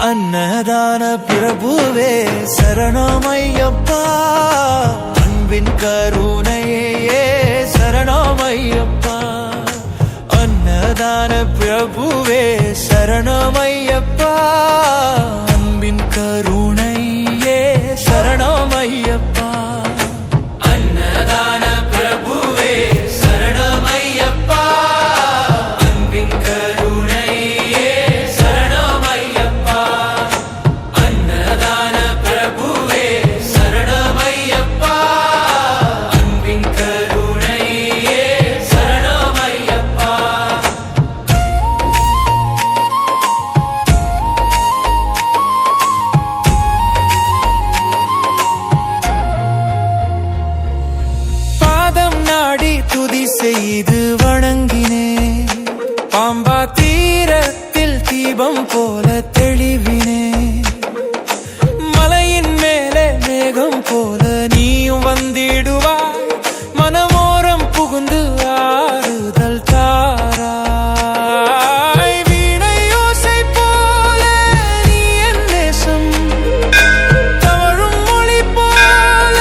அன்னதான பிரபுவே சரணமையப்பா, அன்பின் கருணையே சரணமையப்பா. அன்னதான பிரபுவே சரணமையப்பா, அன்பின் கருணையே சரணமையப்பா. அன்னதான பிரபுவே சரணமையப்பா, அன்பின் கருணையே சரணமையப்பா. அன்னதான பிரபுவே சரணமையப்பா, அன்பின் கருணையே சரணமையப்பா. பாதம் நாடி துதி செய்து வணங்கினே, பாம்பா தீரத்தில் தீபம் போல தெளிவினே. மலையின் மேலே மேகம் போல நீயும் வந்திடுவாய், மனமோரம் புகுந்து ஆறுதல் தாராய். வீணை யோசை போல நீ என் நேசம், தவழும் மொழி போல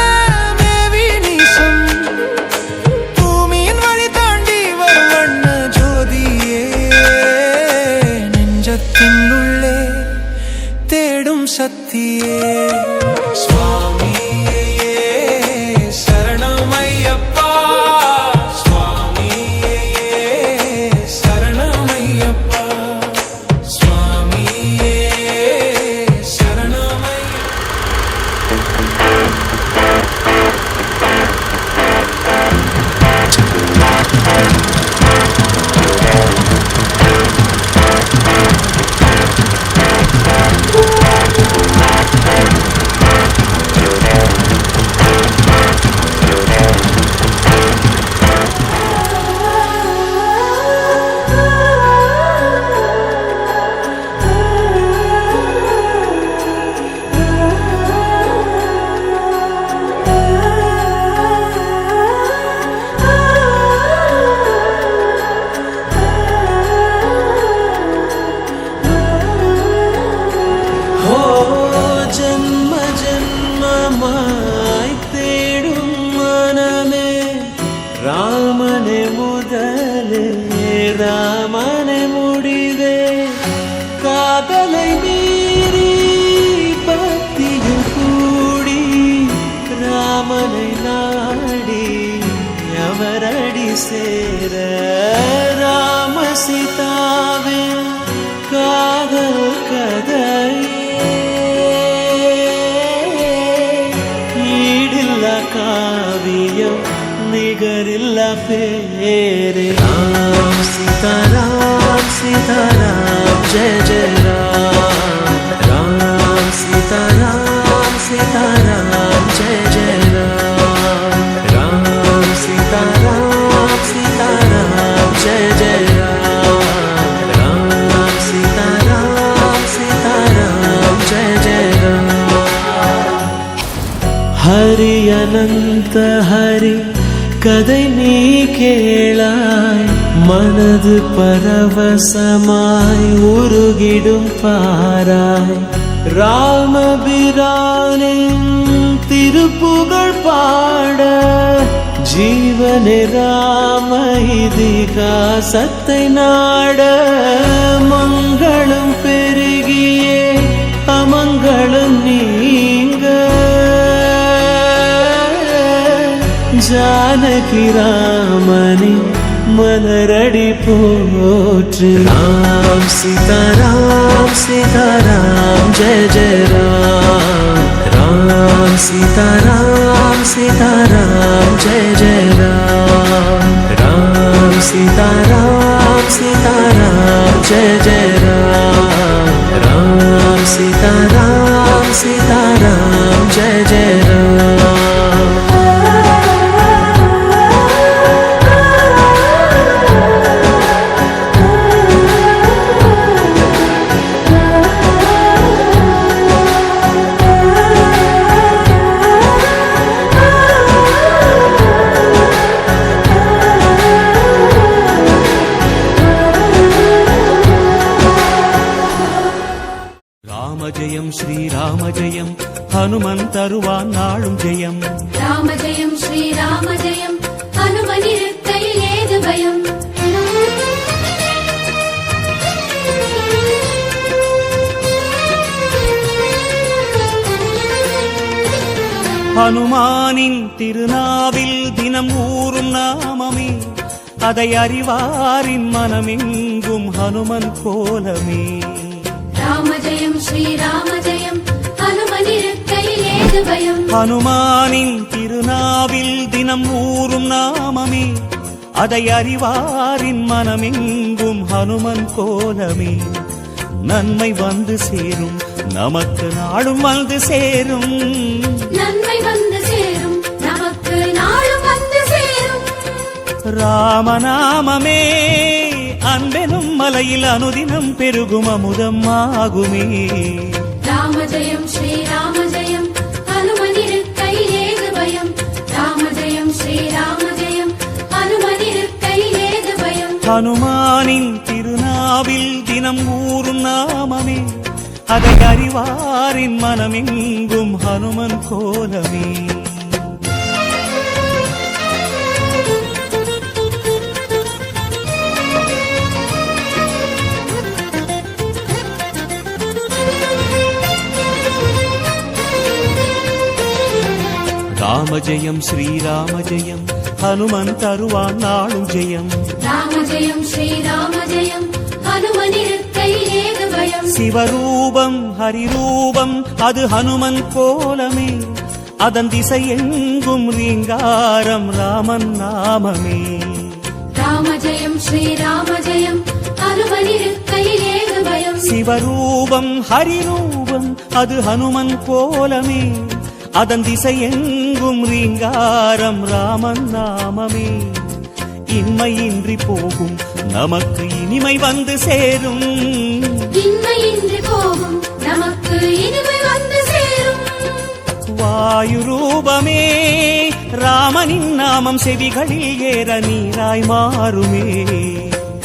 மேவி நீசம். பூமியின் வழி தாண்டி வரும் வண்ண ஜோதியே, நெஞ்சத்தின் உள்ளே தேடும் சக்தியே. சுவாமியே சரணமையப்பா, சுவாமியே சரணமையப்பா, சுவாமியே சரணமையப்பா. ஜன்ம ஜன்மமாய் தேடும் மனமே, ராமனே முதலே ராமனே முடிவே. காதலை மீறி பக்தியும் கூடி, ராமனை நாடி அவரடி சேர. ராம சீதாவே காதல் கதையே, ஈடில்லா காவியம் நிகரில்லா பேரே. ராம் சீதாராம் சீதாராம் ஜெய ஜெய ராம். ராம் சீதாராம் சீதாராம் ஜெய ஜெய ராம். ராம் சீதாராம் சீதாராம் ஜெய ஜெய ராம். ராம் சீதாராம் சீதாராம் ஜெய ஜெய ராம். ஹரி அனந்த ஹரி கதை நீ கேளாய், மனது பரவசமாய் உருகிடும் பாராய். ராமபிரானின் திருப்புகழ் பாட, ஜீவனே ராம இதிகாசத்தை நாட. மங்களம் பெருகியே அமங்களம் நீங்க, ஜானகி ராமனே மலரடி போற்று. ராம் சீதாராம் சீதாராம் ஜெய ஜெய ராம். ராம் சீதாராம் சீதாராம் ஜெய ஜெய ராம். ராம் சீதாராம் சீதாராம் ஜெய ஜெய ராம். ராம் சீதாராம் சீதாராம் ஜெய ஜெய ராம். ஜெயம் ஸ்ரீராம ஜெயம் ஹனுமன் தருவான் நாளும் ஜெயம். ராம ஜெயம் ஸ்ரீராம ஜெயம் ஹனுமன் இருக்கையில் ஏது பயம். ஹனுமானின் திருநாவில் தினம் ஊறும் நாமமே, அதை அறிவாரின் மனமெங்கும் ஹனுமன் கோலமே. ராம ஜெயம் ஸ்ரீராம ஜெயம் ஹனுமன் இருக்கையில் ஏது பயம். ஹனுமானின் திருநாவில் தினம் ஊறும் நாமமே, அதை அறிவாரின் மனமெங்கும் ஹனுமன் கோலமே. நன்மை வந்து சேரும் நமக்கு நாடும் வந்து சேரும், நன்மை வந்து சேரும் நமக்கு நாளும் வந்து சேரும். ராமநாமமே அன்பெனும் மலையில் அனுதினம் பெருகும் அமுதம் ஆகுமே. ராம ஜெயம் ஸ்ரீராம ஜெயம் ஹனுமன் இருக்கையில் ஏது பயம். ராம ஜெயம் ஸ்ரீராம ஜெயம் ஹனுமன் இருக்கையில் ஏது பயம். ஹனுமானின் திருநாவில் தினம் ஊறும் நாமமே, அதை அறிவாரின் மனமெங்கும் ஹனுமன் கோலமே. ராம ஜெயம் ஸ்ரீராம ஜெயம் ஹனுமன் தருவான் நாளும் ஜெயம். ராம ஜெயம் ஸ்ரீராம ஜெயம் ஹனுமன் இருக்கையில் ஏது பயம். சிவரூபம் ஹரிரூபம் அது ஹனுமன் கோலமே, அதன் திசை எங்கும் ரீங்காரம் ராமன் நாமமே. ராம ஜெயம் ஸ்ரீராம ஜெயம் ஹனுமன் இருக்கையில் ஏது பயம். சிவரூபம் ஹரிரூபம் அது ஹனுமன் கோலமே, அதன் திசை எங்கும் ரீங்காரம் ராமன் நாமமே. இன்மையின்றி போகும் நமக்கு இனிமை வந்து சேரும், இன்மையின்றி போகும் நமக்கு இனிமை வந்து சேரும். வாயு ரூபமே ராமனின் நாமம் செவிகளில் ஏற நீராய் மாறுமே.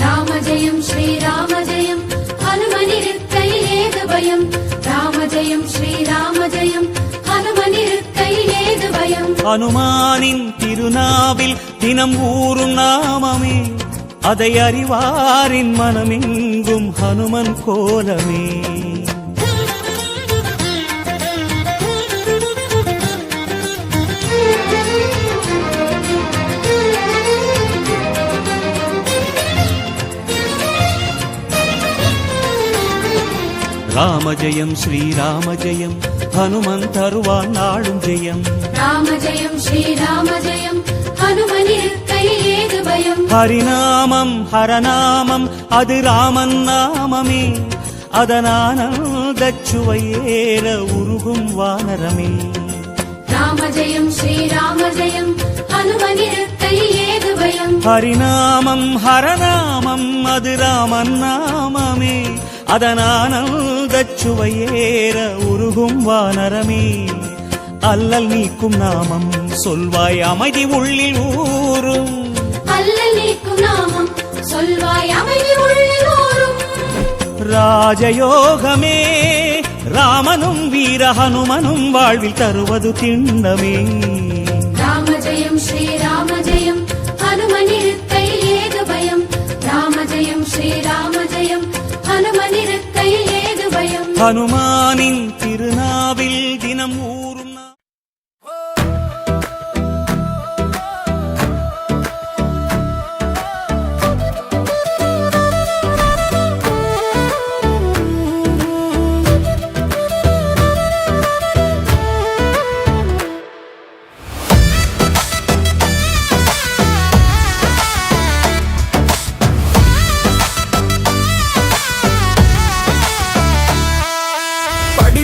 ராம ஜெயம் ஸ்ரீராம ஜெயம் ஹனுமன் இருக்கையில் ஏது பயம். ராம ஜெயம் ஸ்ரீராம ஜெயம் ஹனுமன் இருக்கையில் ஏது பயம். ஹனுமானின் திருநாவில் தினம் ஊறும் நாமமே, அதை அறிவாரின் மனமெங்கும் ஹனுமன் கோலமே. ராம ஜெயம் ஸ்ரீராம ஜெயம் ஹனுமன் தருவான் நாளும் ஜெயம். ராம ஜெயம் ஸ்ரீராம ஜெயம் ஹனுமன் இருக்கையில் ஏது பயம். ஹரிநாமம் ஹரநாமம் அது ராமன் நாமமே, அதனானந்தச் சுவையேற உருகும் வானரமே. ராம ஜெயம் ஸ்ரீராம ஜெயம் ஹனுமன் இருக்கையில் ஏது பயம். ஹரிநாமம் ஹரநாமம் அது ராமன் நாமமே, அதனானந்தச் சுவையேற உருகும் வானரமே. அல்லல் நீக்கும் நாமம் சொல்வாய் அமைதி உள்ளில் ஊரும், அல்லல் நீக்கும் நாமம் சொல்வாய் அமைதி உள்ளில் ஊரும். ராஜயோகமே ராமனும் வீர ஹனுமனும் வாழ்வில் தருவது திண்ணமே. ராம ஜெயம் ஸ்ரீராம ஜெயம் ஹனுமன் இருக்கையில் ஏது பயம். ராம ஜெயம் ஸ்ரீராம ஜெயம் ஹனுமன் இருக்கையில் ஏது பயம். ஹனுமானின் திருநாவில் தினம் ஊறும்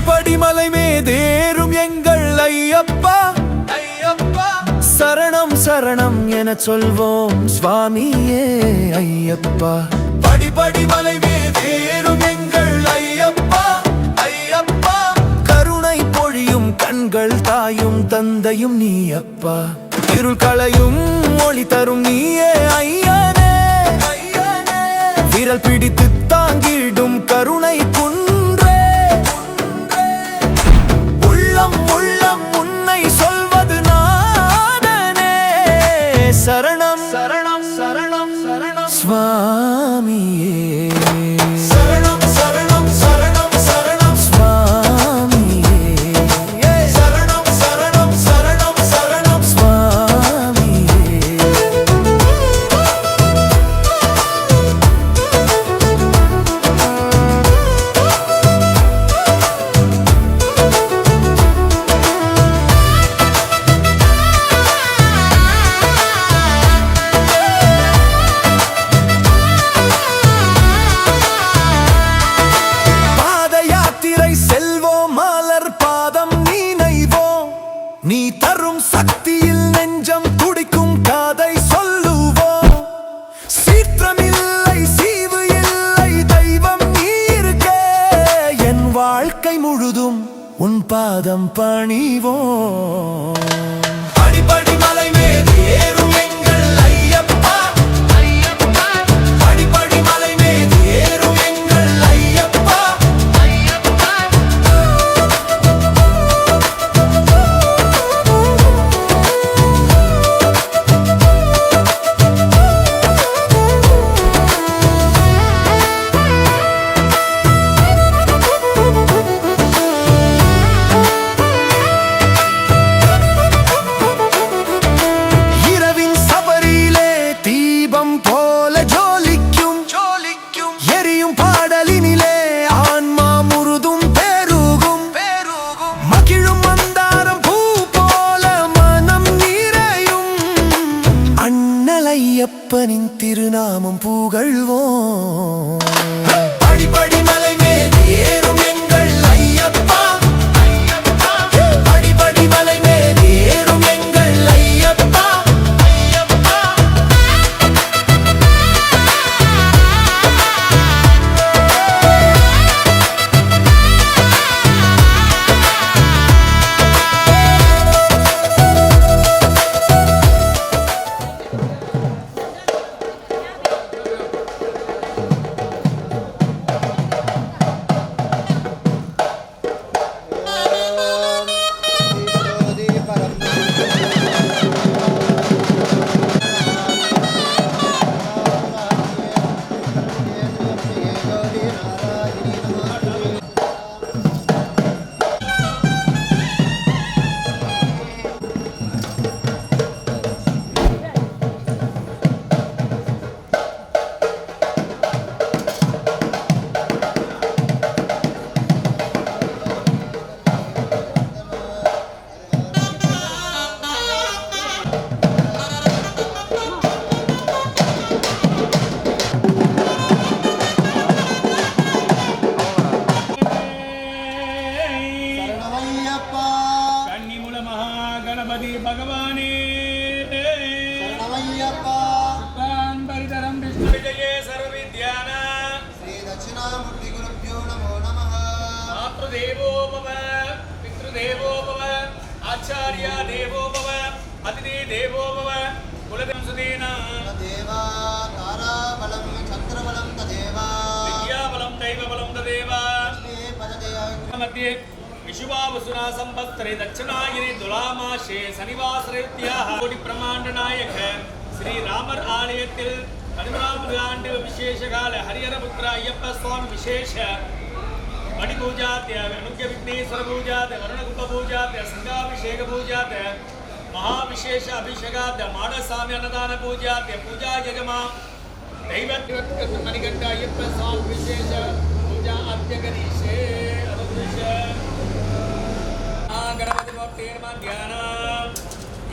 படிமலை மேதேறும் எங்கள் ஐயப்பா, ஐயப்பா சரணம் சரணம் என சொல்வோம் சுவாமியே ஐயப்பா. படிமலை மேதேறும் எங்கள் ஐயப்பா, ஐயப்பா கருணை பொழியும் கண்கள் தாயும் தந்தையும் நீ அப்பா. இருள் களையும் ஒளி தரும் நீயே ஐயனே, விரல் பிடித்து தாங்கிடும் கருணை குன்றே. பாதம் பணிவோம். படிப்படி மலை மீது ஏறும் எங்கள் ஐயப்பா, ஐயப்பா. படிப்படி மலை மீது ஏறும் எங்கள் ஐயப்பா, ஐயப்பா. இரவின் சபரியிலே தீபம் போல ஜோலிக்கும் ஜோலிக்கும் எரியும் பாடலினிலே ஆன்மா முருதும் பெருகும் பெருகும். மகிழும் மந்தாரம் பூ போல மனம் நிறையும். அண்ணலையப்பனின் திருநாமம் புகழ்வோம். படிப்படி மலை மீது ஏறும் எங்கள் ஐயப்பா, ஐயப்பா. படிப்படி மலை மீது ஏறும் எங்கள் ஐயப்பா, ஐயப்பா. கன்னிமுல மகாகணபதி பகவானே சுகான் பரிதரம் விஷ்ணு விஜயே சர்வவித்யான மாத்ருதேவோ பவ பித்ருதேவோ பவ ஆச்சார்ய தேவோ பவ அதிதி தேவோ பவ குலதேவ சுதேனா வித்யாபலம் தெய்வபலம் ததேவா மத்தியே विशुभावसुना संवत्सरे दक्षिणायने तुलामासे शनिवासरयुत्याः कोटि ब्रह्मांड नायक श्री रामर आलयத்தில் 13வது ஆண்டு விசேஷ கால ஹரிஹரபுத்திர ஐயப்ப சுவாமி விசேஷ மணி பூஜாத்ய அனுக்ய விக்னேஸ்வர பூஜாத்ய வருணகும்ப பூஜாத்ய சங்காபிஷேக பூஜாத்ய மகாவிசேஷ அபிஷேகாத்ய மாடசாமி அன்னதான பூஜாத்ய பூஜா யஜமா தெய்வத்வ மணிகண்ட ஐயப்ப சுவாமி விசேஷ பூஜா அத்யகரிஷே அனுகிருஷ गणपति मूर्ति ध्यान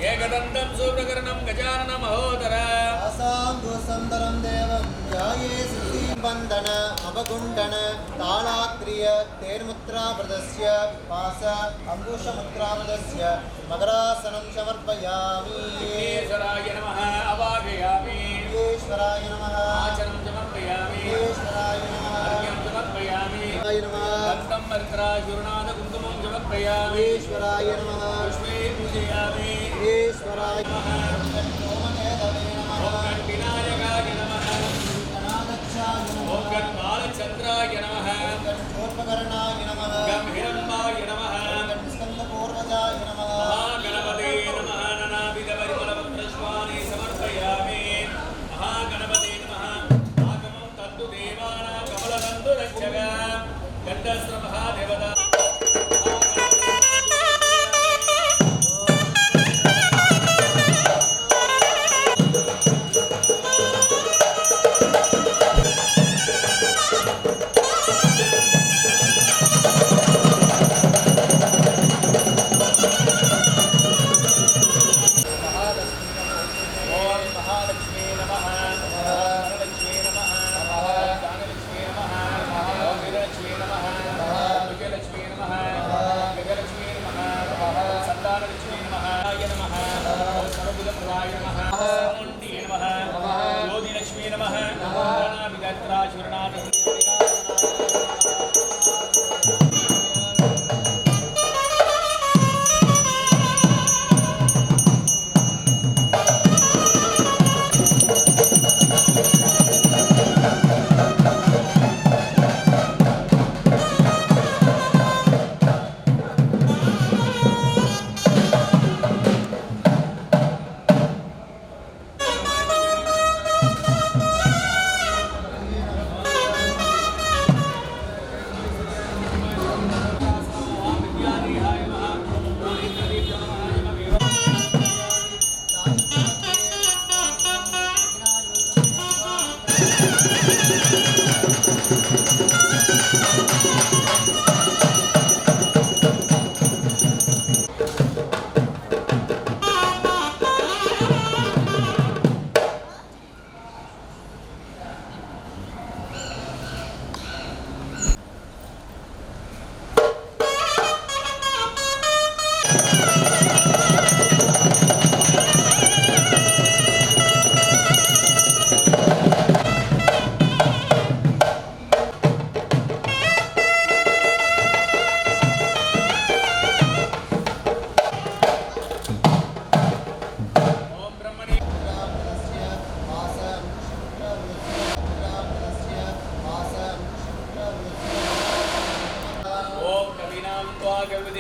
एकदंतं सुप्रकरणं गजानन महोदर सुंदरं देवं ध्याये सिद्धिबंधन अवगुंडन तालाक्रिय तेर्मुद्रावृतस्य पास अंकुशमुद्रावृतस्य मकरासनं समर्पयामि. ईश्वराय नमः अवाहयामि. ईश्वराय नमः आचरणं समर्पयामि. ईश्वराय नमः अर्घ्यं समर्पयामि. दत्तं मर्कराशूर्णाद कुङ्कुमं समर्पयामि. ईश्वराय नमः पुष्पे पूजयामि. ईश्वराय नमः ओम विनायकाय नमः. ओम बालचंद्राय नमः. ओम नमः गं हिरण्माय नमः. स्कंदपूर्वजाय नमः. महागणपते नमः. नानाविध परिमलपत्रस्वानि समर्पयामि. महागणपते नमः. आगमं तत्तु देवानां कमलबन्धु रक्षक गन्धस्र महादेवता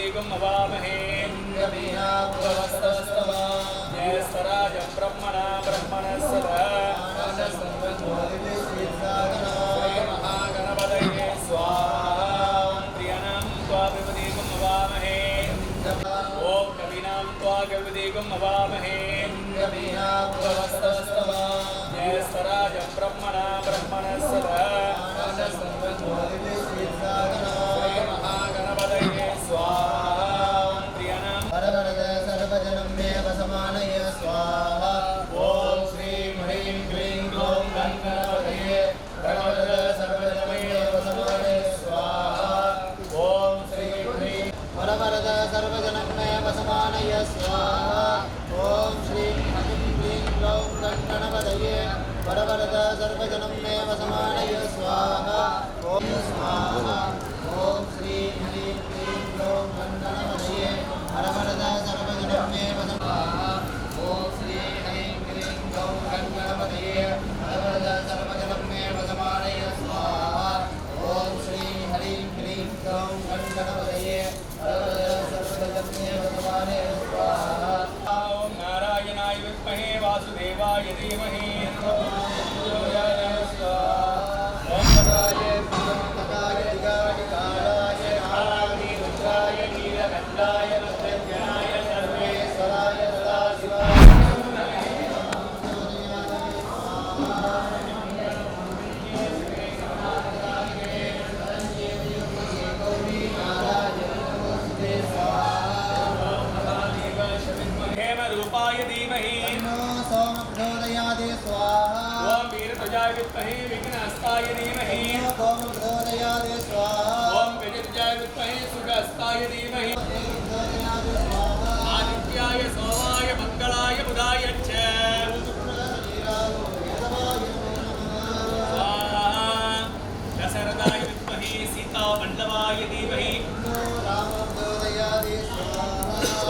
कविदेगुम् अवामहे ज्येष्ठराजं ब्रह्मणा ब्रह्मणस्पदा महागणपतये स्वाहा प्रियणां त्वा कविदेगुम् अवामहे ॐ कवीनां त्वा कविदेगुम् अवामहे ज्येष्ठराजं ब्रह्मणा ब्रह्मणस्पदा महागणपतये स्वाहा प्रियणां वरवरद सर्वजनं मे वसमानय स्वाहा ॐ श्रीं ह्रीं क्लीं ग्लौं गणपतये वरवरद सर्वजनं मे वसमानय स्वाहा ॐ श्रीं ह्रीं वरवरद सर्वजनं मे वसमानय स्वाहा ॐ श्रीं ह्रीं क्लीं ग्लौं गणपतये वरवरद सर्वजनं मे वसमानय स्वाहा ॐ स्वाहा ॐ श्रीं ह्रीं क्लीं ग्लौं गणपतये वरवरद सर्वजनं मे वसमानय ॐ श्रीं ह्रीं क्लीं ग्लौं गणपतये वरवरद सर्वजनं मे वसमानय स्वाहा ॐ श्रीं ह्रीं क्लीं ग्लौं गणपतये वरवरद सर्वजनं मे वसमानय स्वाहा ॐ नारायणाय विद्महे वासुदेवाय धीमहि ॐ पदाय दिगाय कालाग्नि रुद्राय नीलकण्ठाय रुद्रज्ञाय सर्वेश्वराय सदाशिवाय हेमरूपाय धीमहि सोमप्रचोदयादि स्वाहा ॐ वीरध्वजाय विद्महे विघ्नहस्ताय धीमहि सोमप्रचोदयादि स्वाहा ॐ गजध्वजाय विद्महे सुखहस्ताय धीमहि प्रचोदयादि स्वाहा आदित्याय सोमाय मङ्गलाय बुधाय च स्वाहा दशरथाय विद्महे सीतावल्लभाय धीमहि रामप्रचोदयादि स्वाहा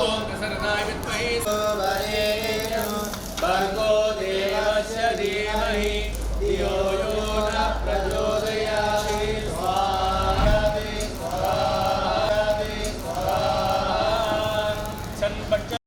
ॐ दशरथाय विद्महे वरेण्यो भर्गो देवस्य धीमहि धियो यो न प्रचोदयात् स्वाहा छन्पट्ट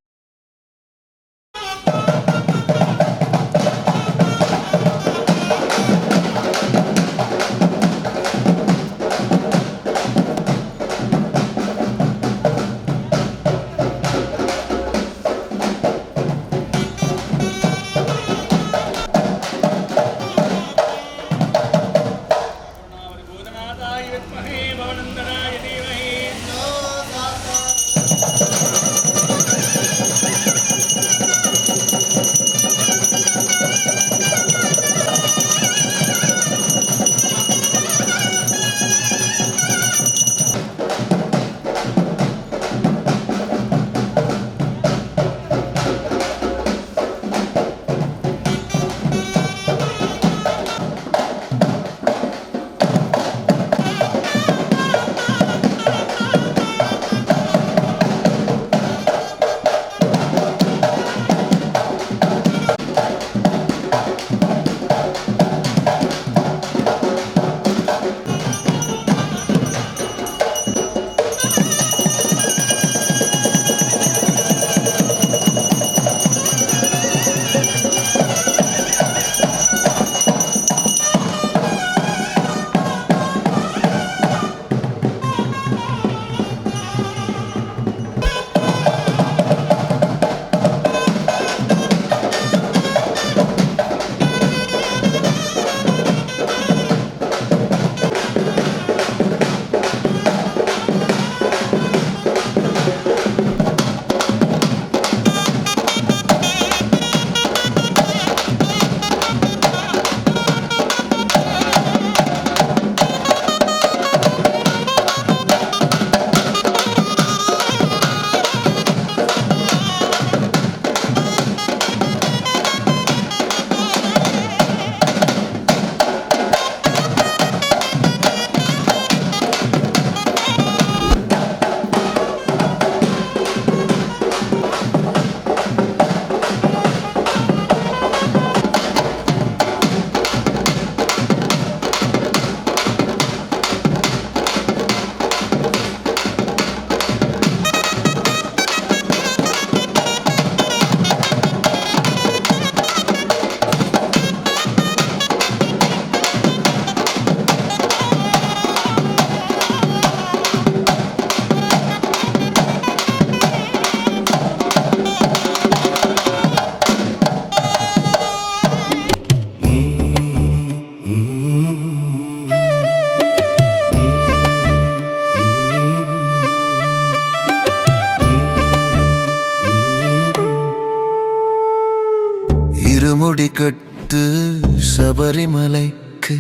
சபரிமலைக்கு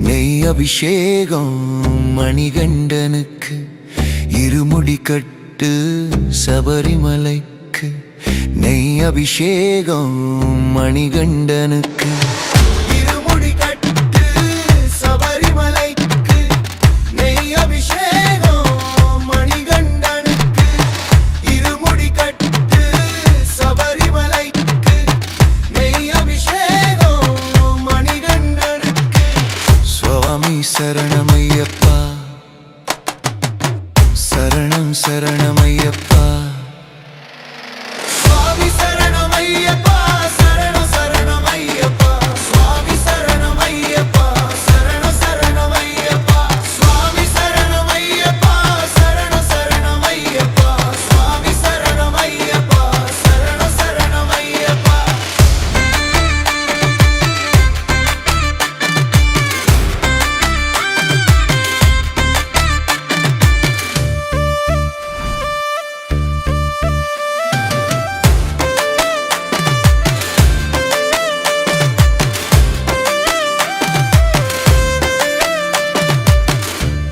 நெய் அபிஷேகம் மணிகண்டனுக்கு இருமுடி கட்டு சபரிமலைக்கு நெய் அபிஷேகம் மணிகண்டனுக்கு இருமுடி கட்டு சபரிமலைக்கு நெய் அபிஷேகம் மணிகண்டனுக்கு இருமுடி கட்டு சபரிமலைக்கு நெய் அபிஷேகம் மணிகண்டனுக்கு சுவாமி சரணமையப்பா சரணம் சரணமையப்பா சுவாமி சரணமையப்பா சரணம் சரணமையப்பா சுவாமி சரணமையப்பா சரணம் சரணமையப்பா சுவாமி சரணமையப்பா சரணம் சரணமையப்பா சுவாமி சரணமையப்பா சரணம் சரணமையப்பா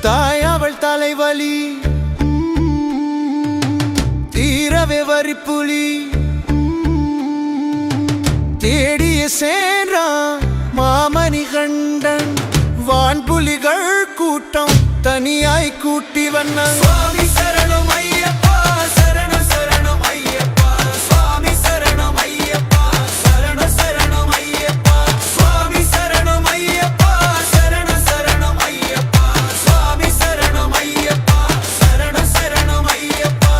தாய் அவள் தலைவலி தீரவே வரிப்புலி தேடிய சேரான் மாமணி கண்டன் வான்புலிகள் கூட்டம் தனியாய் கூட்டி வந்தான் சுவாமி சரணம் ஐயப்பா சரணம் சரணம் ஐயப்பா சுவாமி சரணம் ஐயப்பா சரணம் சரணம் ஐயப்பா சுவாமி சரணம் ஐயப்பா சரணம் சரணம் ஐயப்பா சுவாமி சரணம் ஐயப்பா சரணம் சரணம் ஐயப்பா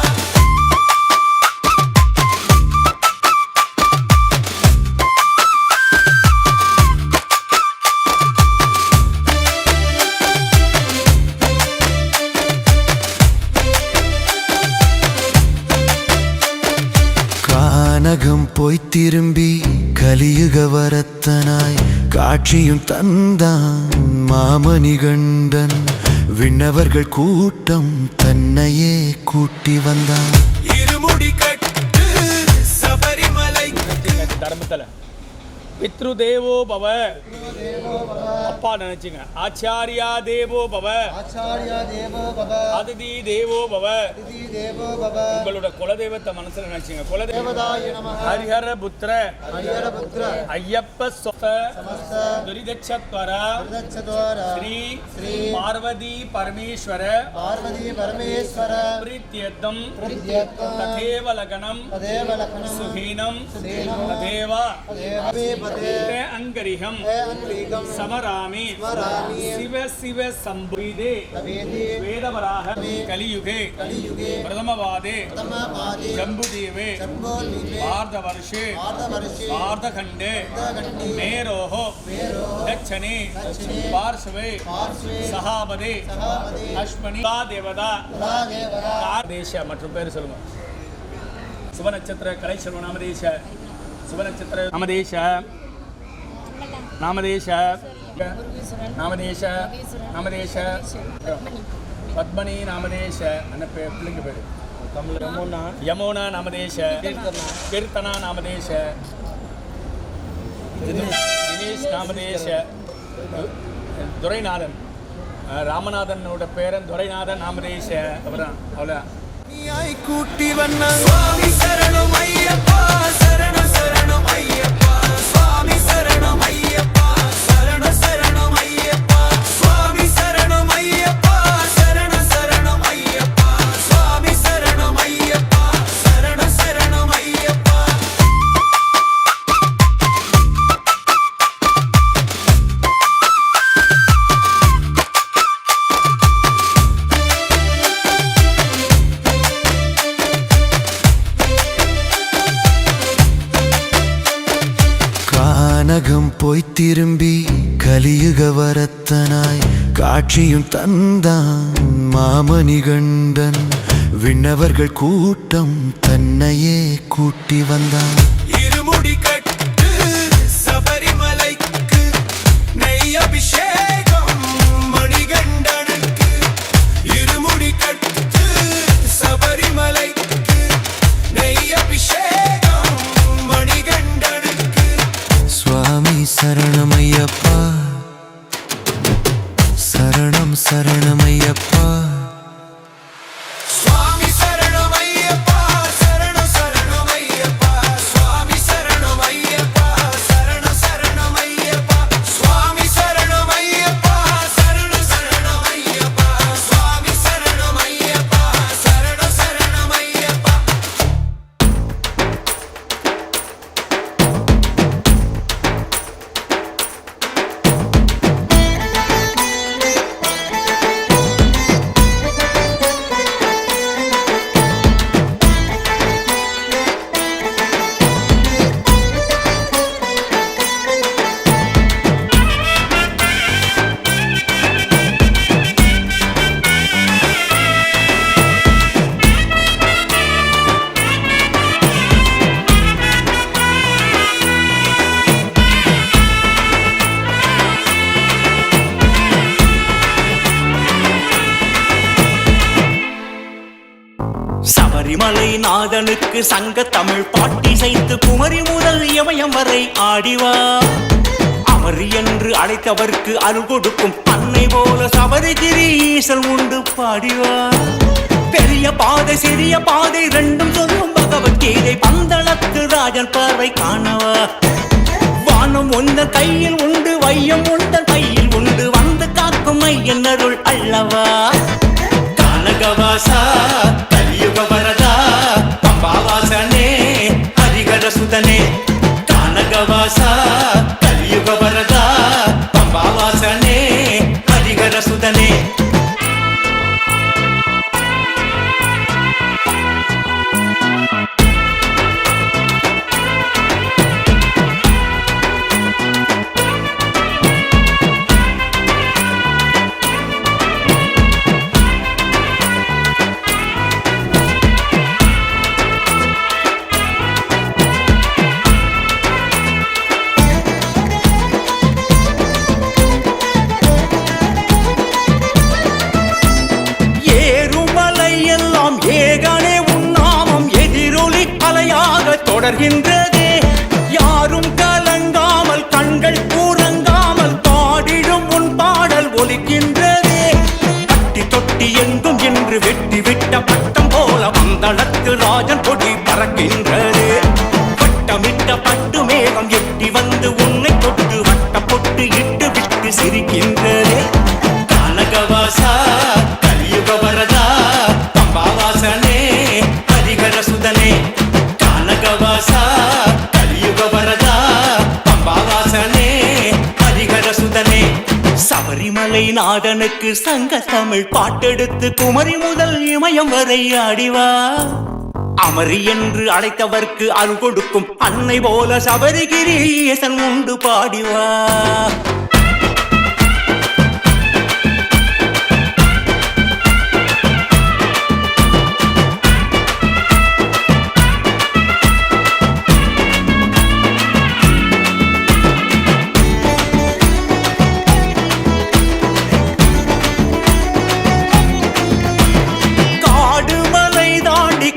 கானகம் போய் திரும்பி கலியுக வரத்தனாய் காட்சியும் தந்தான் மாமணிகண்டன் விண்ணவர்கள் கூட்டம் தன்னையே கூட்டி வந்தான் இருமுடி கட்டு சபரிமலை தர்மத்தில் பித்ரு தேவோ பவ அப்பா நினைச்சுங்க ஆச்சாரியா தேவோ பவ ஆச்சாரியா தேவோ பவ அதிதி தேவோ பவ அதிதி தேவோ பவ உங்களோட குலதெய்வத்தை மனசுல நினைச்சுங்க தேவதாய நமः ஹரிஹர புத்திர ஹரிஹர புத்திர ஐயப்ப சொத்த ಸಮಸ್ತ துரிதச்சத்வர ದುರ್ದಕ್ಷದ್ವಾರ ஸ்ரீ ಶ್ರೀ பார்வதி பரமேஸ்வர ಪಾರ್ವತಿ ಪರಮೇಶ್ವರ பிரீத்யர்த்தம் ಪ್ರೀತ್ಯರ್ಥಂ ததேவ லகனம் ತದೇವ ಲಖನಂ சுஹீனம் ಸುಧೀನಂ ததேவ ತದೇವೇ ಪದೇ தே அங்கரிகம் ಅಂಗ್ಲೀಗಂ समरामि ಸ್ಮರಾಮಿ शिव शिव संबुधे ತವೇದಿ वेदवराह कलियुगे ಕಲಿಯುಗೆ प्रथमवादे ಪ್ರಥಮಪಾದಿ जम्बुदीवे ಶಂಭೋರ್ಮಿವೆ भारतवर्षे ಭಾರತವರ್ಷೆ भारतखण्डे ಭಾರತಖಂಡೆ मेरोः दक्षिणे पार्श्वे ಪಾರ್ಶ್ವೆ सहाबदे ಸಹಾಬದೆ अश्वनी देवता ಸದಾದೇವರ தேச மற்றும் பேர் சொல்லுங்க சுப நட்சத்திர கலைச்செல்வ நாமதேச சுப நட்சத்திர நாமதேச நாமதேச நாமதேச நாமதேச பத்மனி நாமதேச அந்த பிள்ளைங்க பேர் தமிழ் யமுனா நாமதேச கீர்த்தனா நாமதேச தினேஷ் நாமதேச துரைநாதன் ராமநாதனோட பேரன் துரைநாதன் நாமதேச அவர்தான் அவ்வளோ நீயாய் கூட்டி வந்தான் சுவாமி சரணம் ஐயப்பா சரணம் சரணம் ஐயப்பா சுவாமி சரணம் ஐயப்பா சரணம் சரணம் ஐயப்பா சுவாமி சரணம் ஐயப்பா சரணம் சரணம் ஐயப்பா சுவாமி சரணம் ஐயப்பா சரணம் சரணம் ஐயப்பா கானகம் போய் திரும்பி கலியுக வரத்தனாய் காட்சியும் தந்தான் மாமணிகண்டன் விண்ணவர்கள் கூட்டம் தன்னையே கூட்டி வந்தான் இருமுடி கட்டு சபரிமலைக்கு நெய் அபிஷேகம் மணிகண்டனுக்கு இருமுடி கட்டு சபரிமலைக்கு நெய் அபிஷேகம் மணிகண்டனுக்கு சுவாமி சரணமையப்பா சரணமையப்பா சுவாமி சரணமையப்பா சரணம் சரணமையப்பா சுவாமி சரணமையப்பா சரணம் சரணமையப்பா சுவாமி சரணமையப்பா சரணம் சரணமையப்பா சுவாமி சரணமையப்பா சரணம் சரணமையப்பா சபரிமலை நாதனுக்கு சங்க தமிழ் பாட்டிசைத்து குமரி முதல் இமயம் வரை ஆடிவா அமரி என்று அழைத்தவர்க்கு அருள் கொடுக்கும் அன்னை போல சபரிகிரி ஈசல் உண்டு பாடிவா பெரிய பாதை சிறிய பாதை ரெண்டும் சொல்லும் பகவத்கீதை பந்தளத்து ராஜன் பார்வை காணவா வானம் உந்த கையில் உண்டு வையம் உந்த கையில் உண்டு வந்து காக்கும் ஐயன் அருள் அல்லவா கனகவாசா கலியுக வரதா பம்பாவாசனே ஹரிகர சுதனே கனகவாசா கலியுக வரதா பம்பாவாசனே ஹரிகர சுதனே தொடர்கின்றதே யாரும் கலங்காமல் கண்கள் கூறங்காமல் பாடிடும் உன் பாடல் ஒலிக்கின்றதே கட்டி தொட்டி எங்கும் என்று வெட்டி விட்ட பட்டம் போல வந்தளத்து ராஜன் கொடி பறக்கின்றதே வட்டமிட்ட பட்டு மேகம் எட்டி வந்து உன்னை தொட்டு வட்ட பொட்டு இட்டு விட்டு சிரிக்கின்றதே கனகவாசா கலியுக வரதா பம்பாவாசனே ஹரிகர சுதனே கனகவாசா கலியுக வரதா பம்பாவாசனே ஹரிகர சுதனே சபரிமலை நாதனுக்கு சங்க தமிழ் பாட்டெடுத்து குமரி முதல் இமயம் வரை ஆடிவா அமரி என்று அழைத்தவர்க்கு அருள் கொடுக்கும் அன்னை போல சபரிகிரி ஈசன் உண்டு பாடிவா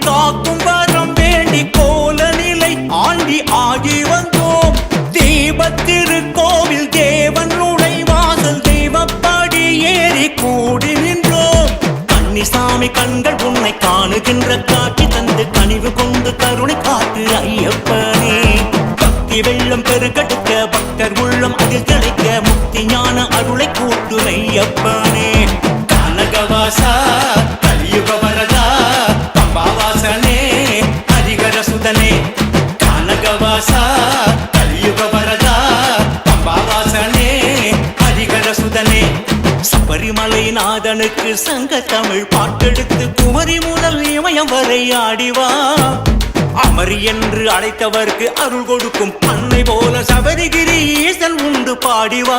காக்கும் வரம் வேண்டி கோல நிலை ஆண்டி ஆகி வந்தோம் தீபத்திருக்கோவில் தேவனுடைய வாசல் தெய்வப்படி ஏறி கூடி நின்றோம் கன்னிசாமி கண்கள் உன்னை காணுகின்ற காட்சி தந்து கனிவு கொண்டு கருணை காட்டு ஐயப்பனே பக்தி வெள்ளம் பெருகெடுக்க பக்தர் உள்ளம் அதில் திளைக்க முக்தி ஞான அருளை கூட்டு ஐயப்பனே கனகவாசா கலியுக வரதா பம்பாவாசனே ஹரிகர சுதனே கனகவாசா கலியுக வரதா பம்பாவாசனே ஹரிகர சுதனே சபரிமலை நாதனுக்கு சங்க தமிழ் பாட்டெடுத்து குமரி முதல் இமயம் வரை ஆடிவா அமரி என்று அழைத்தவர்க்கு அருள் கொடுக்கும் அன்னை போல சபரிகிரி ஈசன் உண்டு பாடிவா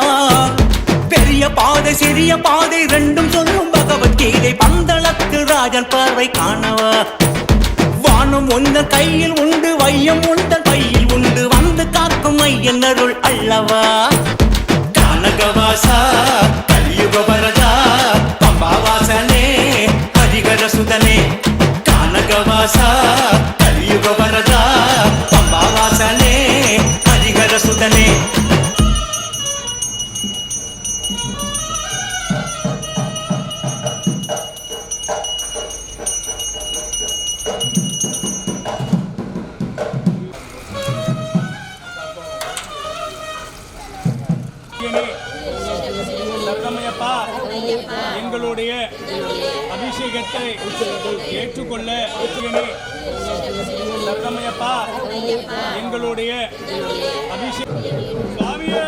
பெரிய பாதை சிறிய பாதை ரெண்டும் சொல்லும் பகவத்கீதை பந்தளத்து ராஜன் பார்வை காணவா வானம் உந்த கையில் உண்டு வையம் உந்த கையில் உண்டு வந்து காக்கும் ஐயன் அருள் அல்லவா கனகவாசா கலியுக வரதா பம்பாவாசனே ஹரிகர சுதனே கனகவாசா கலியுக வரதா பம்பாவாசனே ஹரிகர சுதனே எங்களுடைய அபிஷேகத்தை ஏற்றுக்கொள்ள சரணமையப்பா. எங்களுடைய அபிஷேகம் சுவாமியே.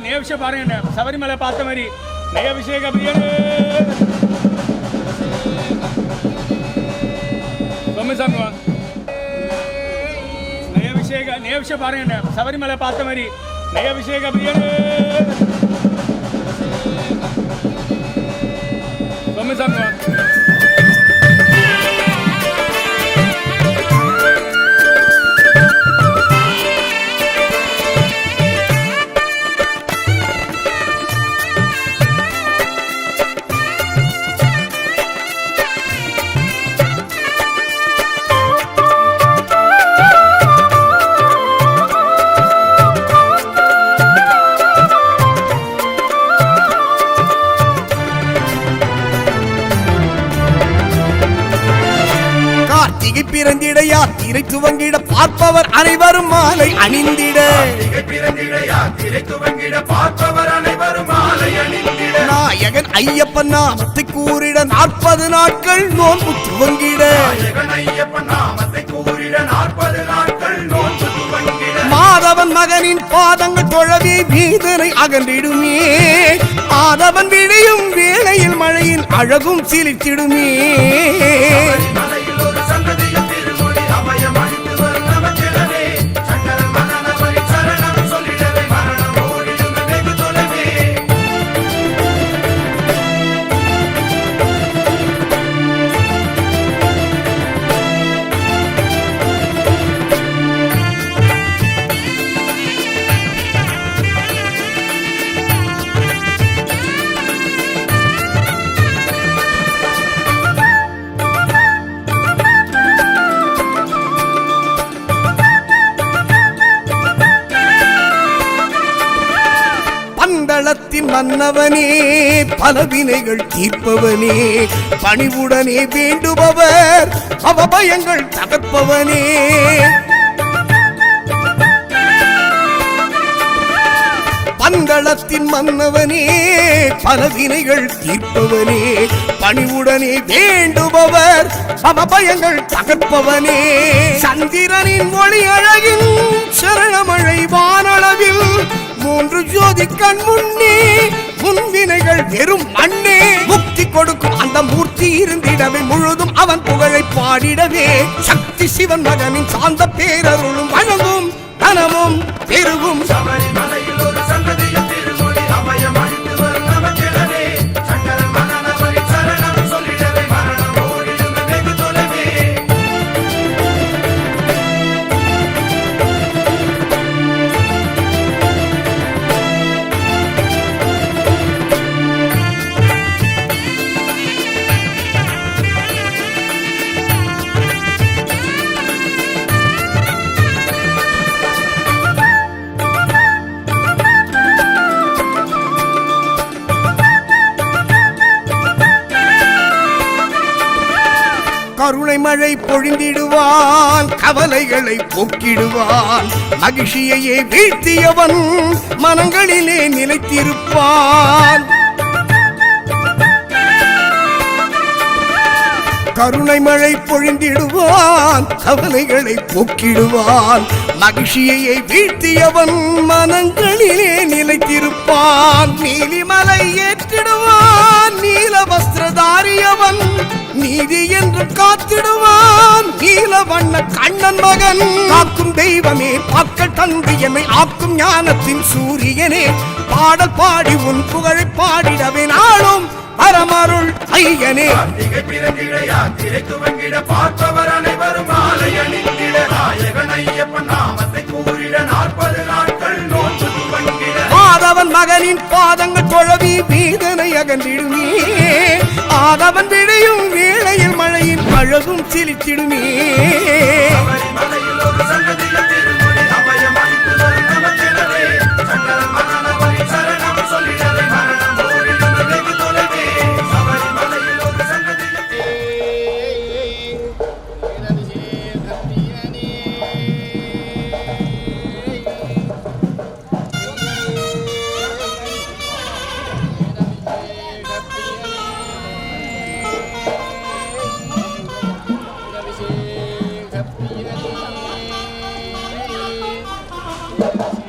நெய்யபிஷேகம் பாருங்க, சபரிமலை பார்த்த மாதிரி நெய்யபிஷேக பிரியனே. நெய்யபிஷேகம் பாருங்க, சபரிமலை பார்த்த மாதிரி நெய்யபிஷேக பிரியனே. பிறந்திட யாத்திரை துவங்கிட பார்ப்பவர் அனைவரும் மாலை அணிந்திட. நாயகன் ஐயப்பன் நாமத்தை கூறிட 40 நாட்கள் நோன்பு துவங்கிட. மாதவன் மகனின் பாதங்கள் தொழவே வீதனை அகன்றிடுமே. மாதவன் விழியும் வேளையில் மழையில் அழகும் சிலித்திடுமே. மன்னவனே பலவினைகள் தீர்ப்பவனே பணிவுடனே வேண்டுபவர் அவபயங்கள் தகர்ப்பவனே. பந்தளத்தின் மன்னவனே பலவினைகள் தீர்ப்பவனே பணிவுடனே வேண்டுபவர் அவபயங்கள் தகர்ப்பவனே. சந்திரனின் ஒளி அழகின் சரணமழை வானளவில் 3 ஜோதி கண் முன்னே முன்வினைகள் வெறும் மண்ணே. முக்தி கொடுக்கும் அந்த மூர்த்தி இருந்திடவே முழுதும் அவன் புகழை பாடிடவே. சக்தி சிவன் மகனின் சாந்த பேரருளும் வழங்கும் தனமும் பெருகும். சபரிமலையில் ஒரு சன்னதியில் திருமொழி அபயம் அளித்து வரும் நமக்கிழவே. சங்கரன் மனநபரி சரணம் சொல்லிடவே மரணம் ஓடிடும் வெகு தொலைவே. கருணை மழை பொழிந்திடுவான் கவலைகளை போக்கிடுவான். மகிழ்ச்சியையே வீழ்த்தியவன் மனங்களிலே நிலைத்திருப்பான். கருணை மழை பொழிந்திடுவான் கவலைகளை போக்கிடுவான். மகிழ்ச்சியையே வீழ்த்தியவன் மனங்களிலே நிலைத்திருப்பான். நீலிமலை ஏற்றிடுவான் நீல வஸ்திரதாரியவன் நீதி என்று காத்திடுவான். நீல வண்ண கண்ணன் மகன் காக்கும் தெய்வமே பாக்கள் தந்து எம்மை ஆக்கும் ஞானத்தின் சூரியனே. பாடல் பாடி உன் புகழை பாடிடவே நாளும் பரமருள் ஐயனே. பார்ப்பவர் அனைவரும் மாலை அணிந்திட. நாயகன் ஐயப்பன் நாமத்தை கூறிட 40 நாட்கள் நோன்பு துவங்கிட. மாதவன் மகனின் பாதங்கள் தொழவி வீதனை அகன்றிடுமே. ஆதவன் விழையும் வேளையில் மழையின் அழகும் சிலித்திடுமே. சபரிமலையில் ஒரு சன்னதியில் திருமொழி அபயம் அளித்து 18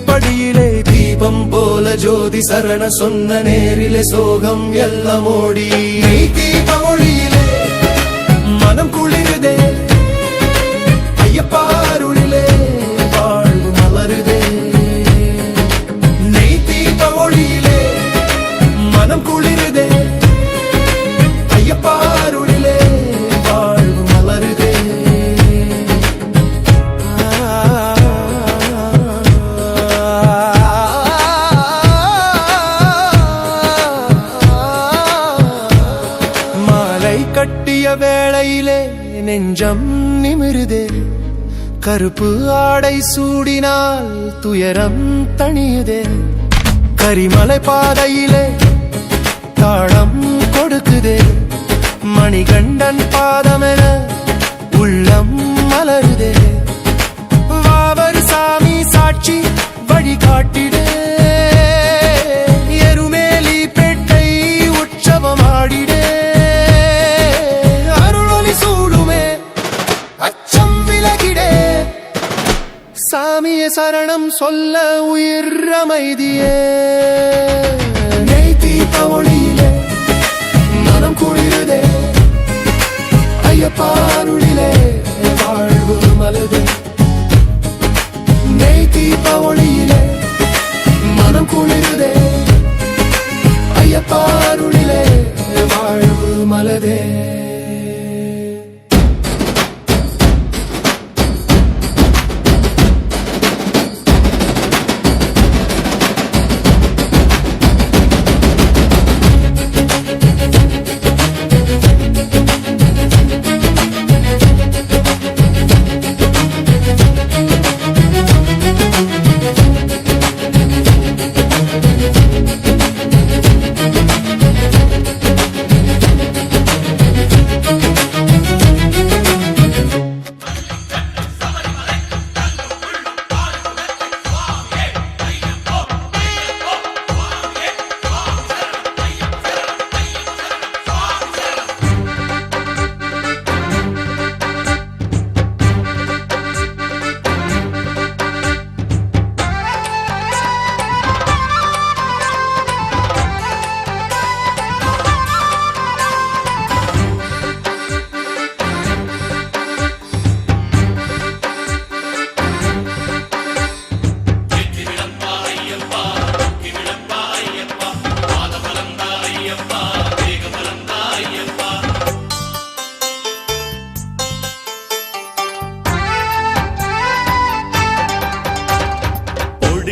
படியிலே தீபம் போல ஜோதி சரண சொன்ன நேரிலே சோகம் எல்லாம் ஓடி தீபமொழியிலே மனம் குளிருதே ஐயப்பா அருளிலே வாழ்வு மலருதே நெய் தீபமொழியிலே மனம் குளிருதே ஐயப்பா அருளிலே வாழ்வு மலருதே கட்டிய வேளையிலே நெஞ்சம் நிமிருதே கருப்பு ஆடை சூடினால் துயரம் தணியுதே கரிமலை பாதையிலே தாளம் கொடுக்குதே மணிகண்டன் பாதமென உள்ளம் மலருதே வாவர் சாமி சாட்சி வழிகாட்டிடே எருமேலி பேட்டை உற்சவமாடிடே சாமியே சரணம் சொல்ல உயிர் அமைதியே நெய் தீபமொழியிலே மனம் குளிருதே ஐயப்பா அருளிலே வாழ்வு மலருதே நெய் தீபமொழியிலே மனம் குளிருதே ஐயப்பா அருளிலே வாழ்வு மலருதே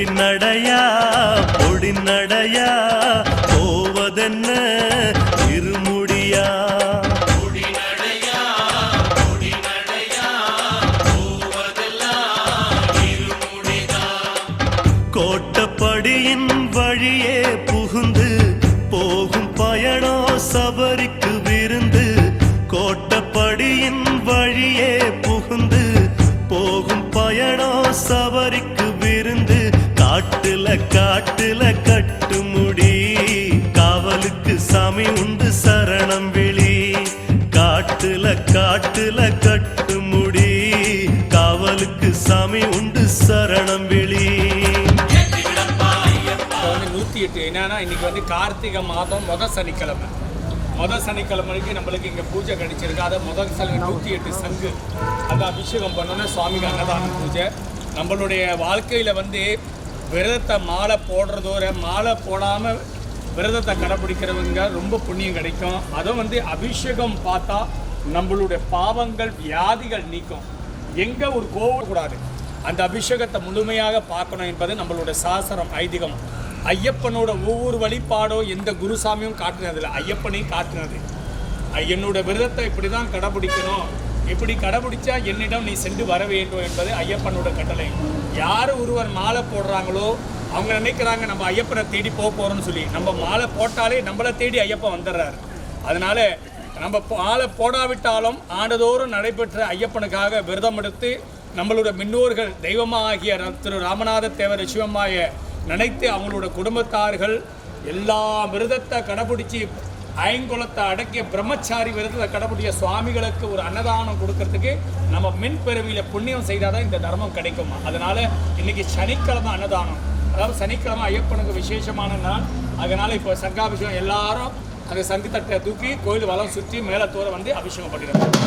பொடி நடையா பொடி நடையா போவதென்ன இருமுடியா கோட்டப்படியின் வழியே புகுந்து போகும் பயணோ சபரிக்கு விருந்து கோட்டப்படியின் வழியே புகுந்து போகும் பயணோ சபரிக்கு விருந்து காட்டுல காட்டுல கட்டுமுடி காவலுக்கு சாமி உண்டு சரணம் விழி காட்டுல காட்டுல கட்டுமுடி காவலுக்கு சாமி உண்டு சரணம் விழி 108 என்னன்னா இன்னைக்கு வந்து கார்த்திகை மாதம் முதல் சனிக்கிழமைக்கு நம்மளுக்கு இங்கே பூஜை கிடைச்சிருக்கு. அதை முதல் 108 சங்கு அந்த அபிஷேகம் பண்ணோன்னா சுவாமிக்கு அன்னதான பூஜை. நம்மளுடைய வாழ்க்கையில் வந்து விரதத்தை மாலை போடுறதோட மாலை போடாமல் விரதத்தை கடைப்பிடிக்கிறவங்க ரொம்ப புண்ணியம் கிடைக்கும். அதுவும் வந்து அபிஷேகம் பார்த்தா நம்மளுடைய பாவங்கள் வியாதிகள் நீக்கும். எங்கே ஒரு கோவில் கூடாது, அந்த அபிஷேகத்தை முழுமையாக பார்க்கணும் என்பது நம்மளுடைய சாஸ்திரம் ஐதீகம். ஐயப்பனோட ஒவ்வொரு வழிபாடோ எந்த குருசாமியும் காட்டுனதில்லை, ஐயப்பனையும் காட்டுனது. என்னோட விரதத்தை இப்படி தான் கடைபிடிக்கணும், இப்படி கடைபிடிச்சா என்னிடம் நீ சென்று வர வேண்டும் என்பது ஐயப்பனோட கட்டளை. யார் ஒருவர் மாலை போடுறாங்களோ அவங்க நினைக்கிறாங்க நம்ம ஐயப்பனை தேடி போகிறோம்னு சொல்லி. நம்ம மாலை போட்டாலே நம்மளை தேடி ஐயப்பன் வந்துடுறாரு. அதனால நம்ம மாலை போடாவிட்டாலும் ஆண்டுதோறும் நடைபெற்ற ஐயப்பனுக்காக விரதம் எடுத்து நம்மளோட முன்னோர்கள் தெய்வமாகிய திரு ராமநாத தேவர் சிவமாய நினைத்து அவங்களோட குடும்பத்தார்கள் எல்லா விரதத்தை கடைபிடிச்சி ஐங்குலத்தை அடக்கிய பிரம்மச்சாரி விரதத்தை கடைபிடிச்ச சுவாமிகளுக்கு ஒரு அன்னதானம் கொடுக்கறதுக்கு நம்ம மின்பிறவியில் புண்ணியம் செய்தால் தான் இந்த தர்மம் கிடைக்குமா. அதனால இன்னைக்கு சனிக்கிழமை அன்னதானம், அதாவது சனிக்கிழமை ஐயப்பனுக்கு விசேஷமான நாள். அதனால இப்போ சங்காபிஷேகம் எல்லாரும் அந்த சங்கு தட்டை தூக்கி கோயில் வளம் சுற்றி மேலே தூர வந்து அபிஷேகம் பண்ணிடுறாங்க.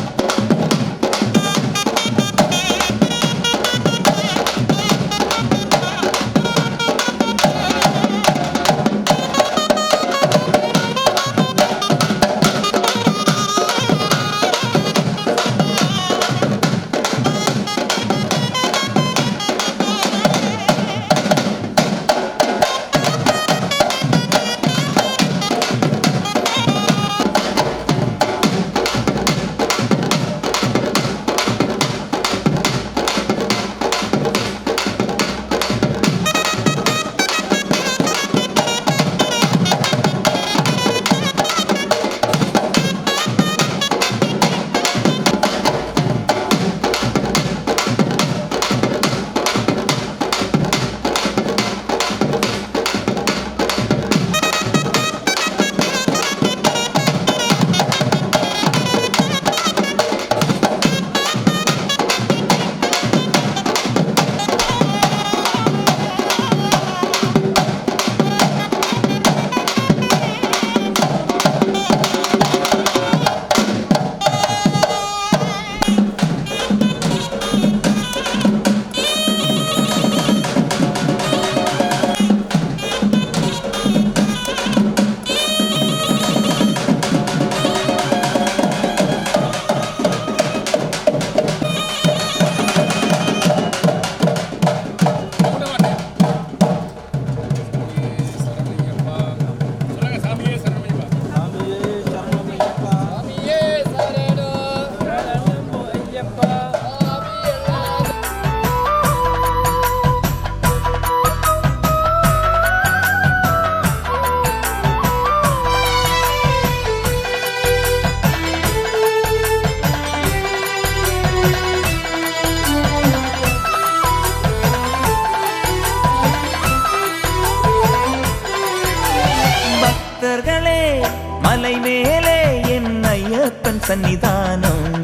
மலை மேலே என் ஐயப்பன் சன்னிதானம்,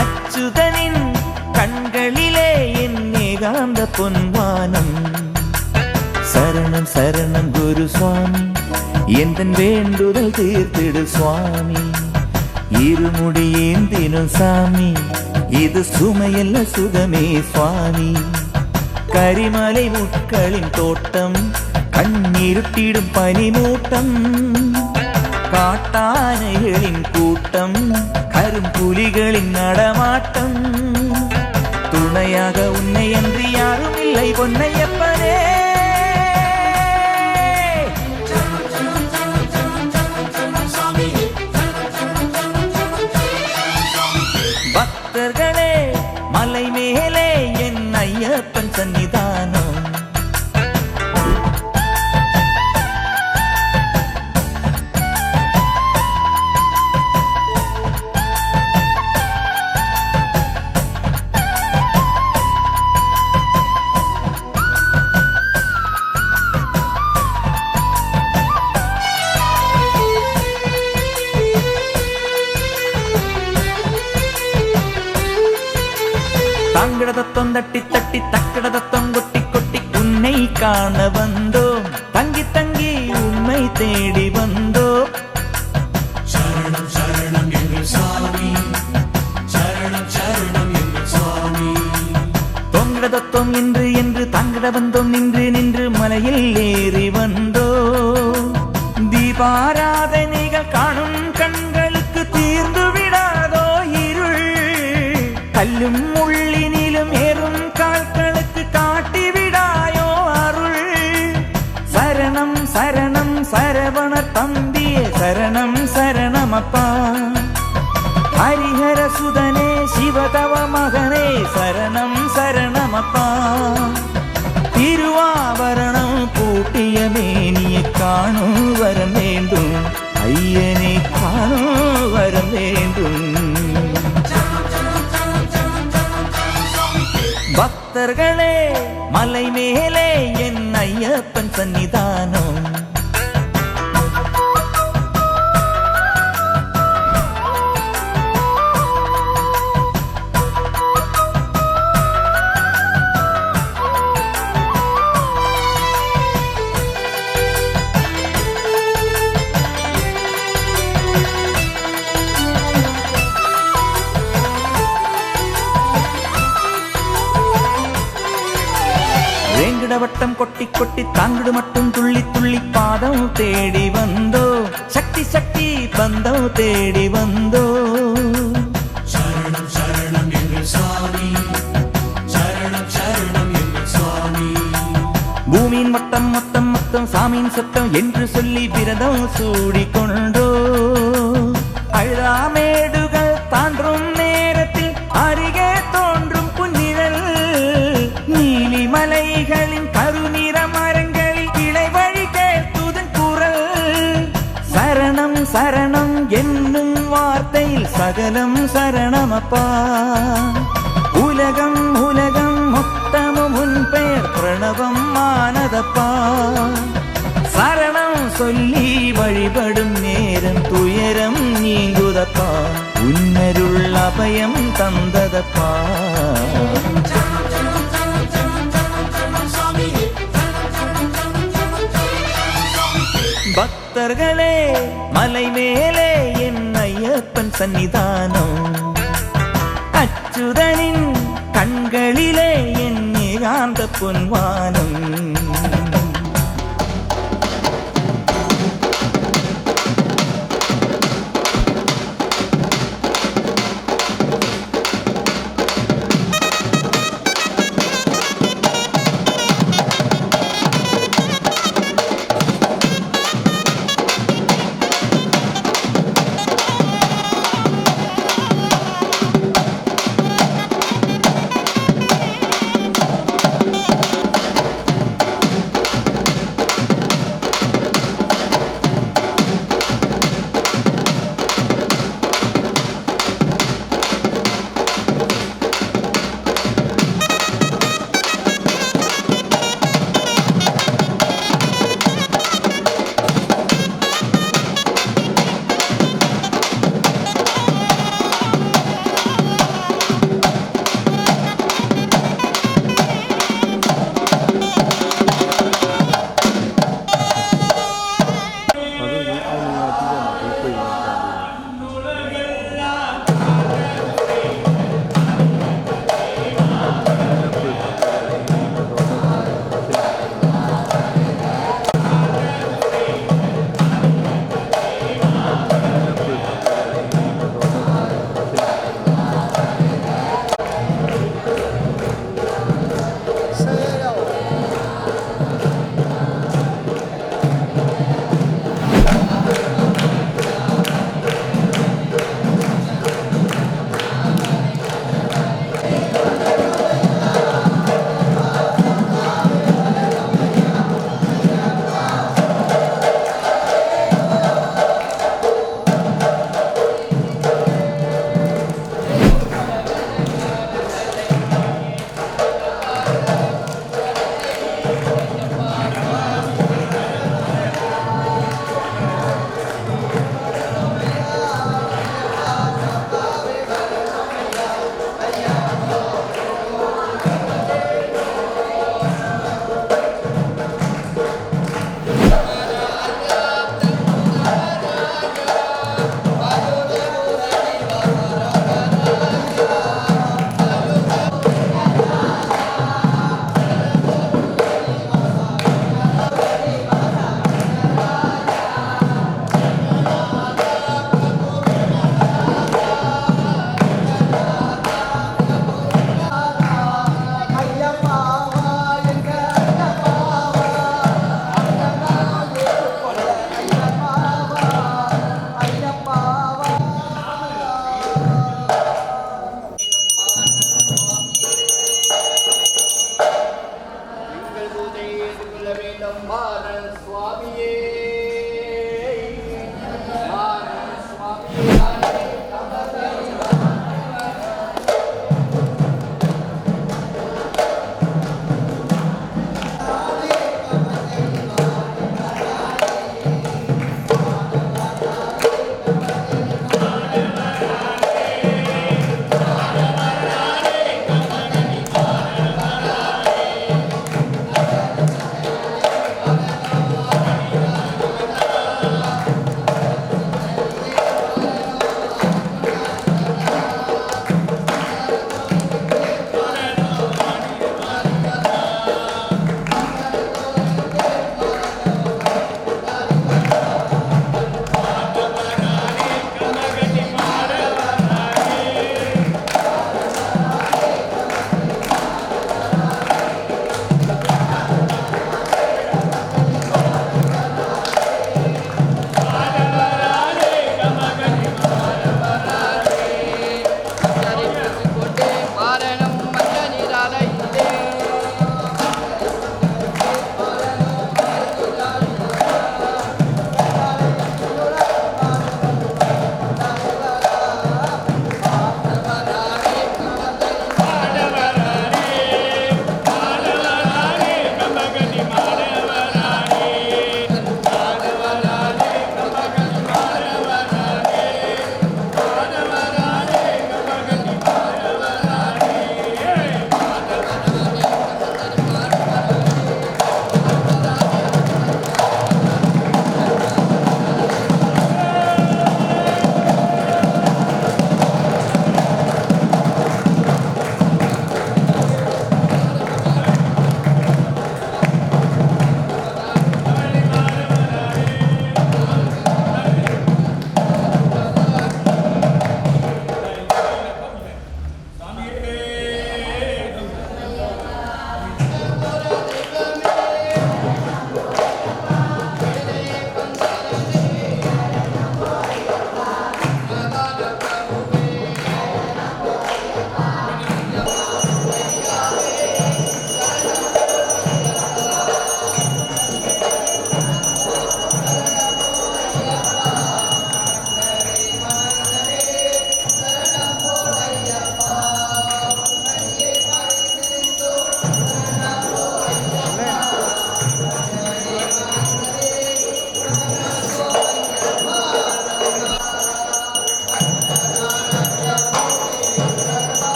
அச்சுதனின் கண்களிலே என் ஏகாந்த பொன்வானம். சரணம் சரணம் குரு சுவாமி, எந்தன் வேண்டுதல் தீர்த்திடு சுவாமி. இருமுடி ஏந்தினும் சாமி, இது சுமையல்ல சுகமே சுவாமி. கரிமலை முட்களின் தோட்டம், கண்ணீருட்டிடும் பனிமூட்டம், காட்டானைகளின் கூட்டம், கரும்புலிகளின் நடமாட்டம். துணையாக உன்னை அன்றி யாரும் இல்லை பொன்னையப்பனே. பக்தர்களே மலை மேலே என் ஐயப்பன் சன்னிதானம். தாங்கிடதத்தம் தட்டி தட்டி தக்கிடதத்தம் கொட்டி கொட்டி உன்னை காண வந்தோம். தங்கி தங்கி உன்னை தேடி வந்தோம். சரணம் சரணம் எங்கள் சாமி, சரணம் சரணம் எங்கள் சுவாமி. தொங்கிடதத்தம் என்று என்று தாங்கிட வந்தோம். நின்று நின்று மலையில் ஏறி வந்தோம். தீபாராதனைகள் காணும் கண்களுக்கு தீர்ந்து விடாதோ இருள். கல்லும் முள்ளினிலும் ஏறும் கால்களுக்கு காட்டி விடாயோ அருள். சரணம் சரணம் சரவண தம்பியே சரணம் சரணமப்பா. ஹரிஹர சுதனே சிவதவ மகனே சரணம் சரணமப்பா. திருவாபரணம் பூட்டிய மேனியை காணும் வரம் வேண்டும். ஐயனை காணும் வரம் வேண்டும். பக்தர்களே மலை மேலே என் ஐயப்பன் சன்னிதானம். வேங்கிடவட்டம் கொட்டி கொட்டி தாங்கிடு மட்டும் துள்ளி துள்ளி பாதம் தேடி வந்தோ. சக்தி சக்தி பந்தம் தேடி வந்தோ. சரணம் சரணம் எங்கள் சாமி, சரணம் சரணம் எங்கள் சுவாமி. பூமியின் மொத்தம் மொத்தம் மொத்தம் சாமியின் சத்தம் என்று சொல்லி விரதம் சூடிக்கொண்டோ. அழுதாமேடுகள் தாண்டும் நேரத்தில் அருகே தோன்றும் புன்னிழல். நீலி மலைகளின் கருநிற மரங்களில் கிளை வழி கேட்குதன் குரல். சரணம் சரணம் என்னும் வார்த்தையில் சகலம் சரணமப்பா. உலகம் உலகம் மொத்தமும் உன் பெயர் பிரணவம் ஆனதப்பா. சரணம் சொல்லி வழிபடும் நேரம் துயரம் நீங்குதப்பா. உன்னருள் அபயம் தந்ததப்பா. பக்தர்களே மலை மேலே என் ஐயப்பன் சன்னிதானம். அச்சுதனின் கண்களிலே என் ஏகாந்த பொன்வானம். வேண்டும் மாறன் சுவாமியே மாறன் சுவாமியே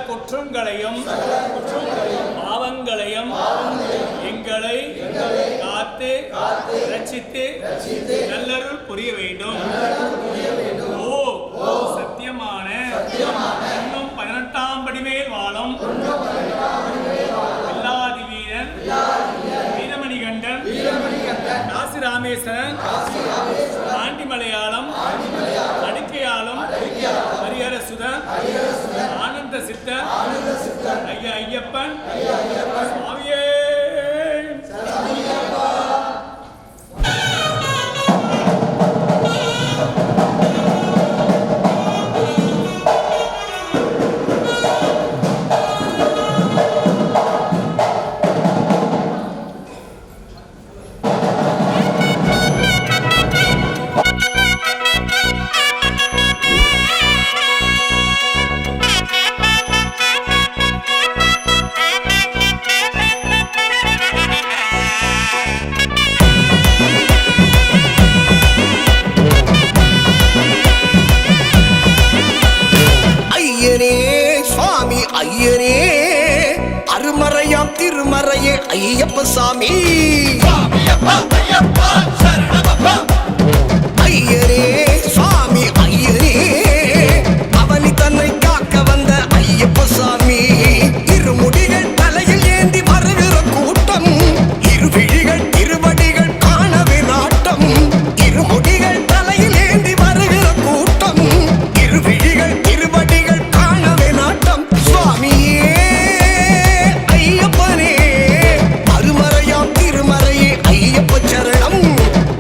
குற்றங்களையும் பாவங்களையும் எங்களை காத்து ரட்சித்து நல்லருள் புரிய வேண்டும். ஓ சத்தியமான இன்னும் 18ஆம் படி மேல் வாழும் எல்லாதி வீரன் வீரமணிகண்டன் காசி ராமேஸ்வரன் ஆண்டி மலையாளம் அடுக்கையாளும் ஹரிஹர சுதன் ஆனந்த சித்தர் ஐயா ஐயப்பன் சுவாமியே திருமறையே ஐயப்ப சாமி ஐயரே சுவாமி ஐயரே அவனி தன்னை காக்க வந்த ஐயப்ப சாமி இருமுடிகள் தலையில் ஏந்தி வருகிற கூட்டம் இருவிழிகள் இருவடிகள் காணவே நாட்டம் இருமுடிகள் தலையில் ஏந்தி வருகிற கூட்டம் இருவிழிகள் இருவடிகள் காணவே நாட்டம் சுவாமியே ஐயப்பனே அருமறையாம் திருமறையே ஐயப்ப சரணம்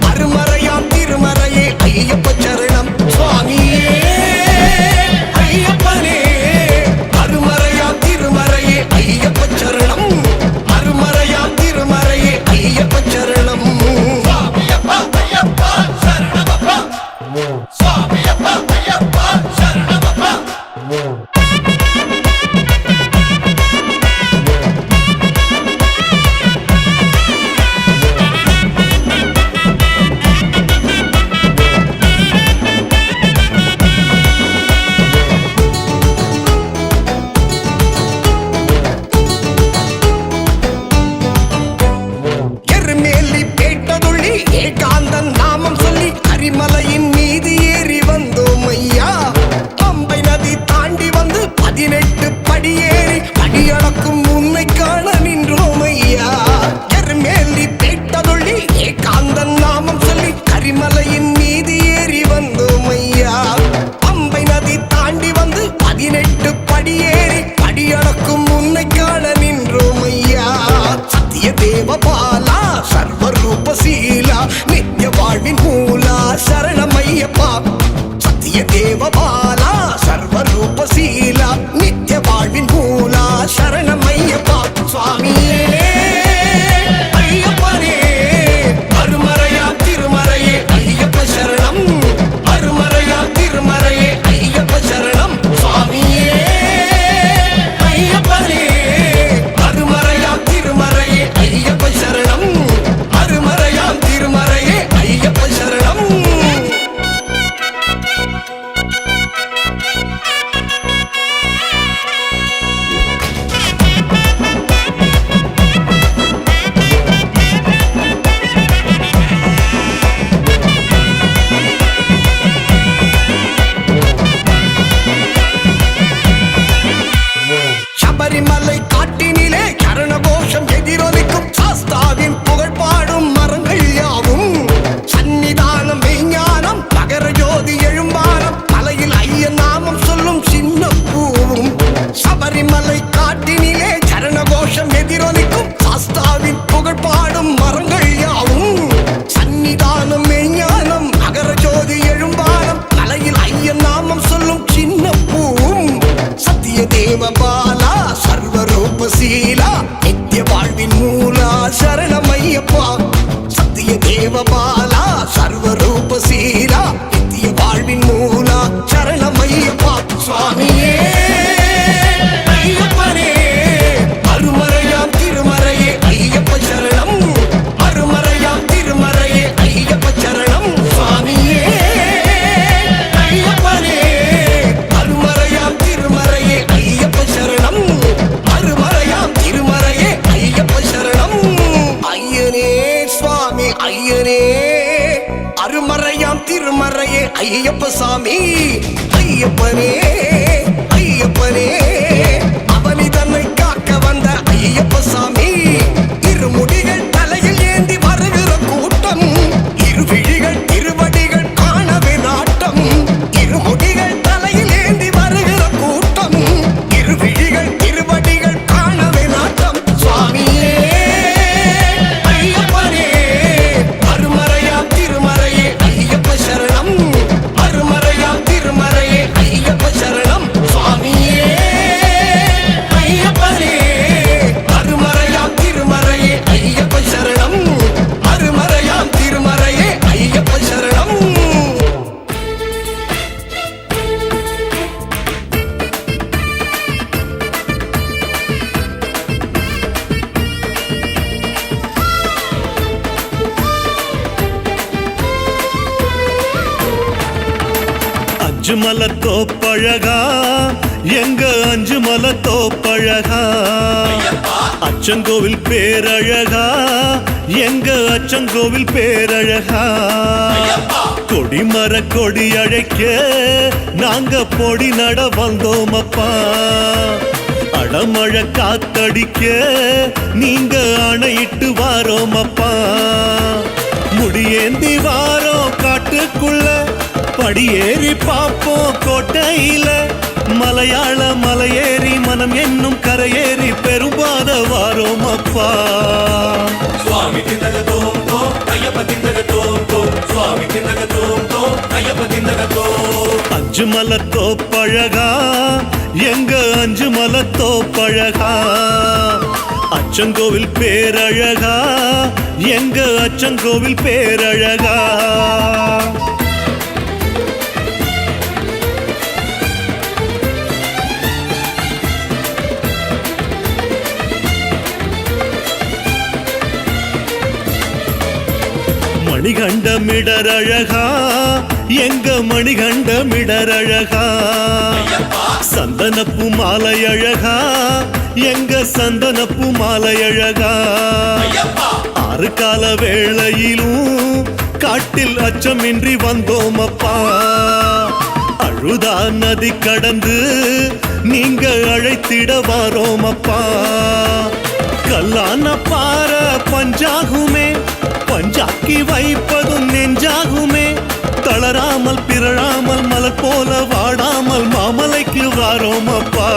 அருமறையாம் திருமறையே ஐயப்ப சரணம் சுவாமியே ஐயப்பனே அருமறையாம் திருமறையே ஐயப்ப சரணம் அருமறையாம் திருமறையே ஐயப்ப சரணம் எருமேலி பேட்டதுள்ளி ஏகாந்தன் நாமம் சொல்லி அரிமலையின் மீது ஏறி வந்தோம் ஐயா பம்பை நதி தாண்டி வந்து 18 படியேறி அடியளக்கும் உன்னை காண நின்றோம் ஐயா எருமேலி பேட்டதுள்ளி ஏகாந்தன் நாமம் சொல்லி அரிமலையின் மீது ஏறி வந்தோம் ஐயா பம்பை நதி தாண்டி வந்து 18 படியேறி அடியளக்கும் உன்னை காண நின்றோம் ஐயா சத்திய தேவபாலா சர்வரூபசீலா நித்ய வாழ்வின் மூலா சரணமையப்பா சத்திய தேவபாலா சர்வரூபசீலா நித்ய வாழ்வின் மூலா சரணமையப்பா சுவாமியே ஐயப்பனே அருமறையா திருமறையே ஐயப்ப சரணம் அருமறையா திருமறையே ஐயப்ப சரணம் சுவாமியே ஐயப்பனே அருமறையாம் திருமறையே ஐயப்ப சரணம் அருமறையாம் திருமறையே ஐயப்ப சரணம் சபரிமலை காட்டினிலே சரணகோஷம் எதிரொலிக்கும் சாஸ்தாவின் புகழ் பாடும் மரங்கள் யாவும் சன்னிதானம் மெய்ஞானம் மகர ஜோதி எழும்பானம் தலையில் ஐயன் நாமம் சொல்லும் சின்ன பூவும் சபரிமலை காட்டினிலே சரணகோஷம் எதிரொலிக்கும் சாஸ்தாவின் புகழ் பாடும் மரங்கள் யாவும் சன்னிதானம் மெய்ஞானம் மகர ஜோதி எழும்பானம் தலையில் ஐயன் நாமம் சொல்லும் சின்ன பூவும் சத்திய தேவபாலா சர்வரூபசீலா நித்ய வாழ்வின் மூலா சரணமையப்பா சத்திய தேவபாலா சர்வரூபசீலா நித்ய வாழ்வின் மூலா சரணமையப்பா சுவாமியே ஐயப்பனே அருமறையாம் திருமறையே ஐயப்ப சரணம் அருமறையாம் திருமறையே ஐயப்ப சரணம் சுவாமியே ஐயப்பனே அருமறையாம் திருமறையே ஐயப்ப சரணம் அருமறையாம் திருமறையே ஐயப்ப சரணம் ஐயனே சுவாமி ஐயனே அருமறையாம் திருமறையே ஐயப்ப சாமி ஐயப்பனே ஐயப்பனே அவனி தன்னை காக்க வந்த ஐயப்ப சாமி இருமுடிகள் தலையில் ஏந்தி வருகிற கூட்டம் இருவிழிகள் இருவடிகள் காணவே நாட்டம் இருமுடிகள் தலையில் ஏந்தி வருகிற கூட்டம் இருவிழிகள் இருவடிகள் காணவே நாட்டம் சுவாமியே ஐயப்பனே அருமறையாம் திருமறையே ஐயப்ப சரணம் அருமறையாம் திருமறையே ஐயப்ப சரணம் சுவாமியே ஐயப்பனே அருமறையாம் திருமறையே ஐயப்ப சரணம் அருமறையாம் திருமறையே ஐயப்ப சரணம் அஞ்சுமலை தோப்பழகா எங்க அஞ்சுமலை தோப்பழகா அச்சங்கோவில் பேரழகா எங்க அச்சங்கோவில் பேரழகா கொடிமர கொடி அழைக்க நாங்க பொடி நட வந்தோம் அப்பா அடமழை காத்தடிக்க நீங்க அணையிட்டு வாரோம் அப்பா முடியேந்தி வாரோம் காட்டுக்குள்ள படியேறி பாப்போம் கோட்டையில மலையாள மலையேறி மனம் என்னும் கரையேறி பெரும்பாத வாரோம் அப்பா சுவாமி திந்தக தோம் தோம் ஐயப்ப திந்தக தோம் தோம் சுவாமி திந்தக தோம் தோம் ஐயப்ப திந்தக தோம் அஞ்சு மலத்தோ பழகா எங்க அஞ்சு மலத்தோ பழகா அச்சங்கோவில் பேரழகா எங்க அச்சங்கோவில் பேரழகா மணிகண்டமிடரழகா எங்க மணிகண்டமிடரழகா சந்தனப்பு மாலை அழகா எங்க சந்தனப்பு மாலை அழகா ஆறு கால வேளையிலும் காட்டில் அச்சமின்றி வந்தோம் அப்பா அழுதா நதி கடந்து நீங்க அழைத்திட வாரோம் அப்பா கல்லான பார பஞ்சாகுமே பஞ்சாக்கி வைப்பதும் நெஞ்சாகுமே தளராமல் பிறழாமல் மலர் போல வாடாமல் மாமலைக்கு வாரோம் அப்பா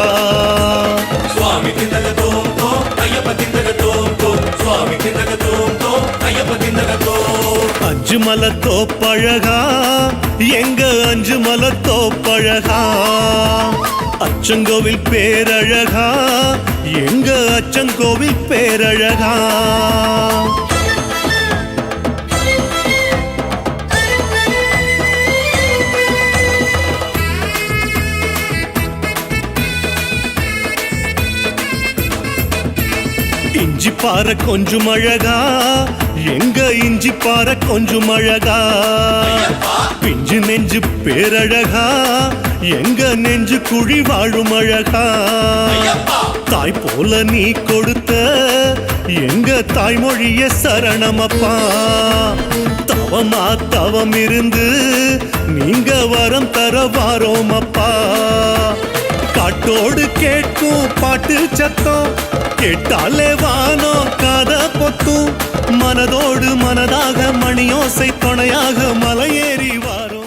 சுவாமி திந்தக தோம் தோம் ஐயப்ப திந்தக தோம் தோம் சுவாமி திந்தக தோம் தோம் ஐயப்ப திந்தக தோம் அஞ்சு மலத்தோ பழகா எங்க அஞ்சு மலத்தோ பழகா அச்சங்கோவில் பேரழகா எங்க அச்சங்கோவில் பேரழகா இஞ்சி பாற கொஞ்சம் அழகா எங்க இஞ்சி பாற கொஞ்சம் அழகா பிஞ்சு நெஞ்சு பேரழகா எங்க நெஞ்சு குழி வாழும் அழகா தாய் போல நீ கொடுத்த எங்க தாய்மொழிய சரணமப்பா தவமா தவம் இருந்து நீங்க வரம் தர வாரோம் அப்பா காட்டோடு கேட்கும் பாட்டு சத்தம் கேட்டாலே வானோ காத பொத்தும் மனதோடு மனதாக மணியோசை துணையாக மலையேறி வாரோம்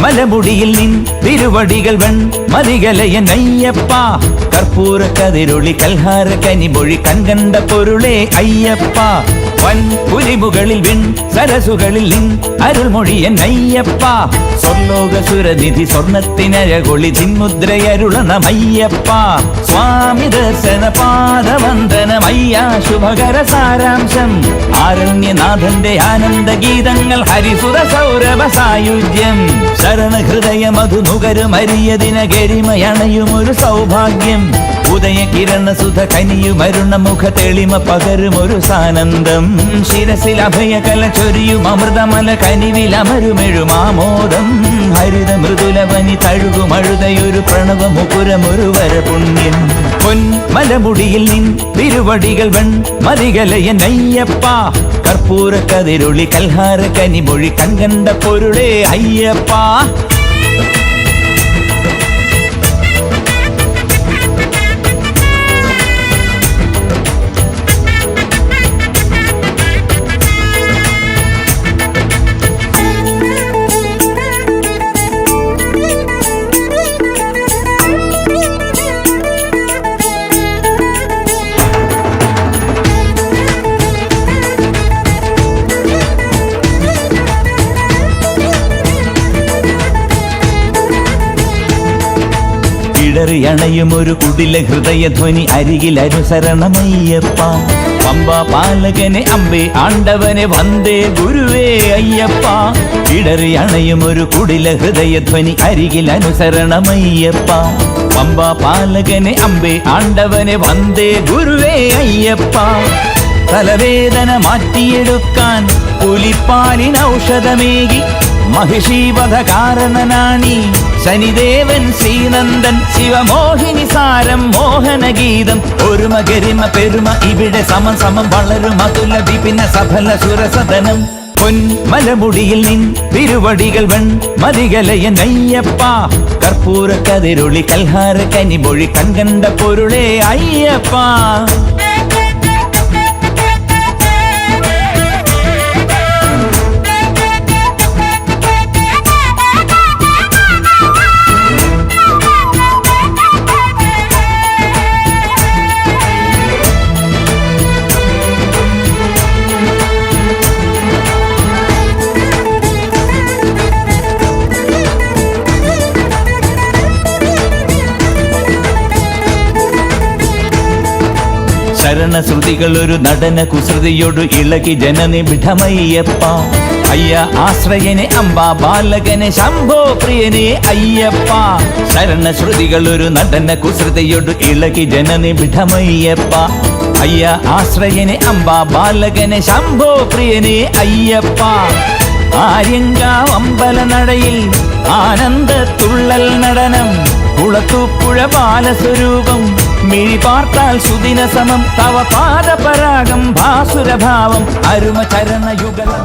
മലമുടിയിൽ നിൻ തിരുവടികൾ മതികലയൻ അയ്യപ്പ കർപ്പൂര കതിരൊളി കൽഹാര കനിമൊഴി കൺകണ്ട പൊരുളേ അയ്യപ്പ വൻ പുലിമുകളിൽ സരസുകളിൽ നിൻ അരുൾമൊഴിയൻ അയ്യപ്പ സ്വർലോക സുരനിധി സ്വർണത്തിനഴകൊളി ചിന്മുദ്രയരുളണമയ്യപ്പ സ്വാമി ദർശന പാദവന്ദനമയ്യ ശുഭകര സാരാംശം ആരണ്യനാഥന്റെ ആനന്ദ ഗീതങ്ങൾ ഹരിസുര സൗരഭ സായുജ്യം ശരണഹൃദയ മധുനുകരുമരിയതിന ഗരിമയണയുമൊരു സൗഭാഗ്യം ഉദയ കിരണ സുധ കനിയുമരുണ മുഖ തെളിമ പകരുമൊരു സാനന്ദം ശിരസിൽ അഭയകല ചൊരിയും അമൃതമല കനിവിലമരുമെഴുമാമോദം ഹരിത മൃദുലവനി തഴുകുമഴുതയൊരു പ്രണവമുപുരമൊരു വരപുണ്യം പൊന്മലമുടിയിൽ നിൻ തിരുവടികൾ മതികലയൻ അയ്യപ്പ കർപ്പൂര കതിരൊളി കൽഹാര കനിമൊഴി കൺകണ്ട പൊരുളേ അയ്യപ്പ ഇടറിയണയും ഒരു കുടില ഹൃദയധ്വനി അരികിൽ അനുസരണമയ്യപ്പ പമ്പ പാലകനെ അമ്പേ ആണ്ടവനെ വന്ദേ ഗുരുവേ അയ്യപ്പ ഇടറിയണയും ഒരു കുടില ഹൃദയധ്വനി അരികിൽ അനുസരണമയ്യപ്പ പമ്പ പാലകനെ അമ്പേ ആണ്ടവനെ വന്ദേ ഗുരുവേ അയ്യപ്പ തലവേദന മാറ്റിയെടുക്കാൻ പുലിപ്പാലിന് ഔഷധമേകി മഹിഷീവധ കാരണനാണി ശനിദേവൻ ശ്രീനന്ദൻ ശിവമോഹിനി സാരം മോഹനഗീതം ഒരുമ ഗരിമ പെരുമ ഇവിടെ സമം സമം വളരും അതുല വിപിന സഫല സുരസദനം പൊന്മലമുടിയിൽ നിൻ തിരുവടികൾ മതികലയൻ അയ്യപ്പ കർപ്പൂര കതിരൊളി കൽഹാര കനിമൊഴി കൺകണ്ട പൊരുളേ അയ്യപ്പ ശരണശ്രുതികൾ ഒരു നടന കുസൃതിയോടു ഇളകി ജനനിബിഡമയ്യപ്പ അയ്യ ആശ്രയനെ അമ്പ ബാലകനെ ശംഭോ പ്രിയനെ അയ്യപ്പ ശരണശ്രുതികൾ ഒരു നടന കുസൃതിയോടു ഇളകി ജനനിബിഡമയ്യപ്പ അയ്യ ആശ്രയനെ അമ്പ ബാലകനെ ശംഭോ പ്രിയനെ അയ്യപ്പ ആര്യങ്കാവ് അമ്പല നടയിൽ ആനന്ദ തുള്ളൽ നടനം കുളത്തൂപ്പുഴ ബാലസ്വരൂപം മിഴി പാർത്താൽ സുദിന സമം തവ പാദപരാഗം ഭാസുരഭാവം അരുമ ചരണയുഗലം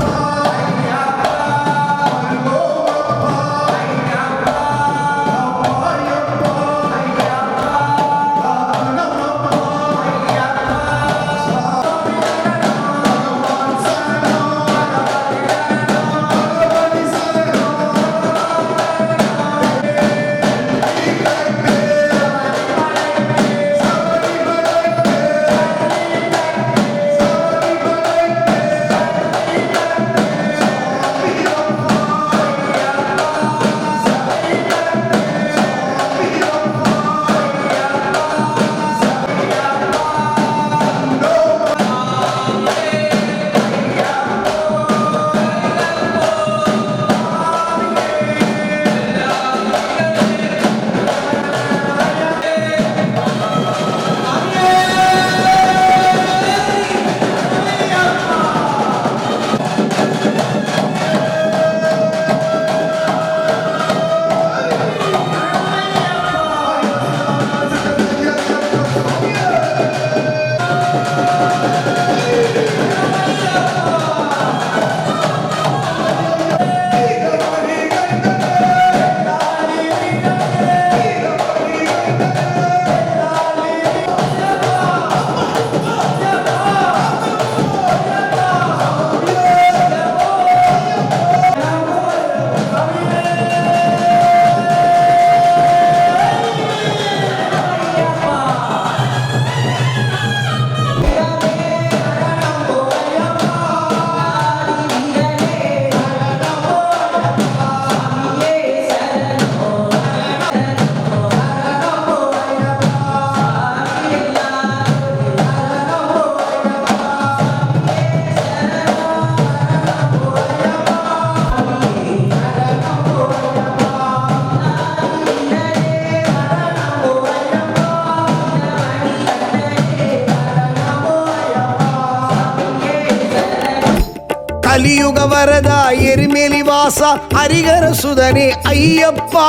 கலியுக வரதா எரிமேலி வாசா ஹரிகர சுதனே ஐயப்பா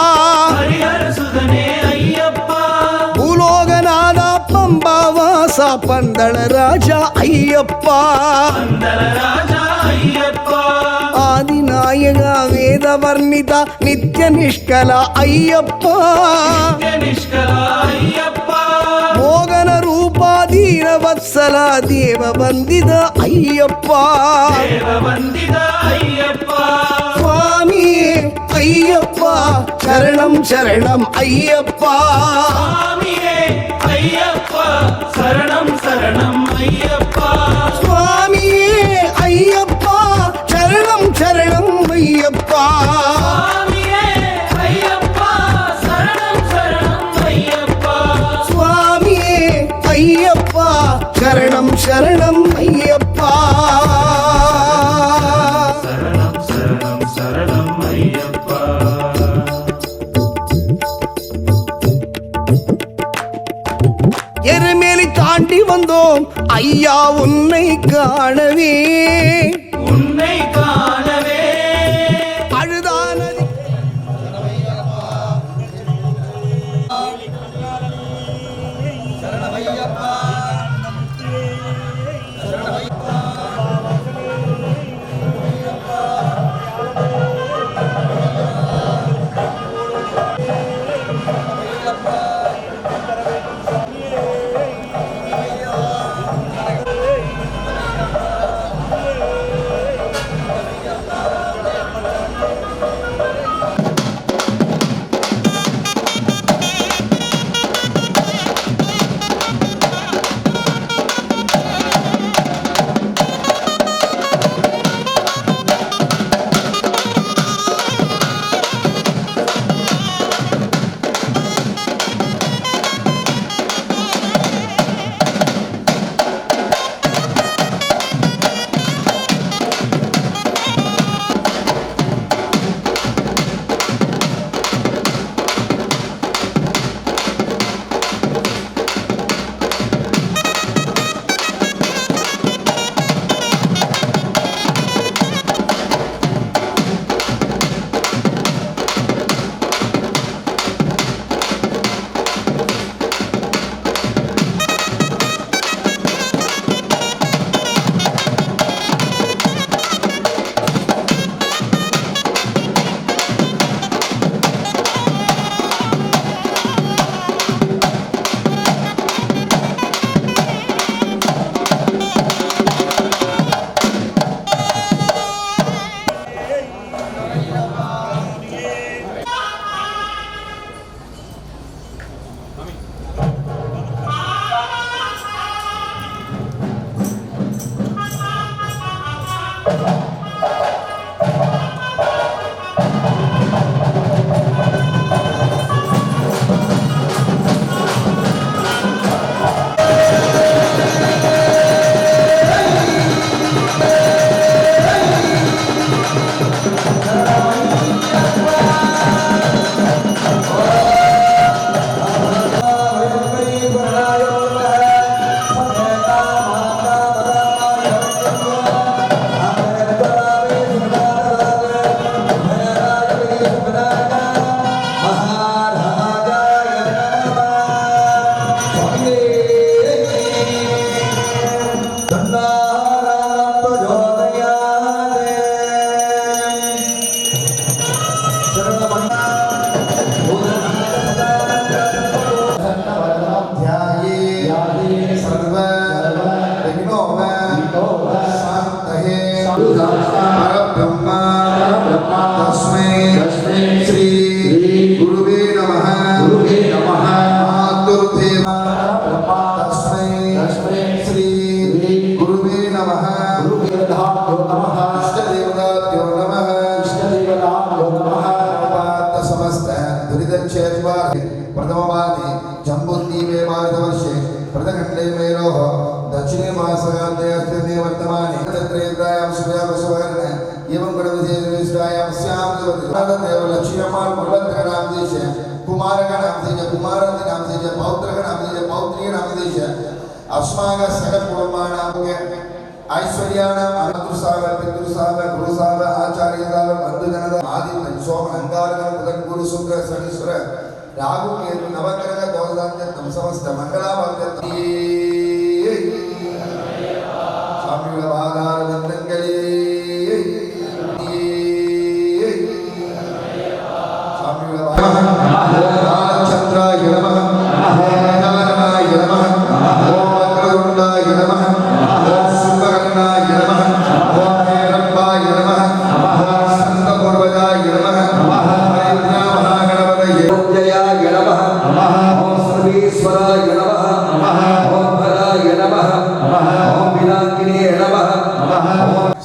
பூலோகநாதா பம்பா வாசா பந்தள ராஜா ஐயப்பா ஆதிநாயகா வேத வர்ணிதா நித்ய நிஷ்கலா ஐயப்பா மோகன ரூபா தீர வத்சலா தேவ வந்தித ஐயப்பா சுவாமியே ஐயப்பா சரணம் சரணம் ஐயப்பா சுவாமியே ஐயப்பா சரணம் சரணம் ஐயப்பா சுவாமியே ஐயப்பா சரணம் சரணம் ஐயப்பா எருமேலி தாண்டி வந்தோம் ஐயா உன்னை காணவே அழுதானதி प्रथमवादे जम्बुद्वीपे भारतवर्षे प्रथखण्डे मेरोः दक्षिणे मासकान्ते अस्मिन् वर्तमाने तत्रैत्रायां शुभवर्णे एवं गणविशेषविशिष्टायां स्यां देव लक्ष्मीमान् मुरलधरनाम देशे कुमारकनाम देशे कुमारनाम देशे पौत्रकनाम देशे पौत्रीनाम देशे अस्माकं सकल कुटुम्बानां ऐश्वर्याणाम अनंतुसाव पितृसाव गुरुसाव आचार्यसाव बंधुजनद आदित्य सोम अंगारक बुधन गुरु शुक्र शनीश्वर राहु केतु नवग्रह दोषांत्यम समस्त मंगलाभाग्यम स्वामी आधार बंधनगले स्वामी चंद्राय नमः नारायणाय नमः ओम अग्रगुंडाय नमः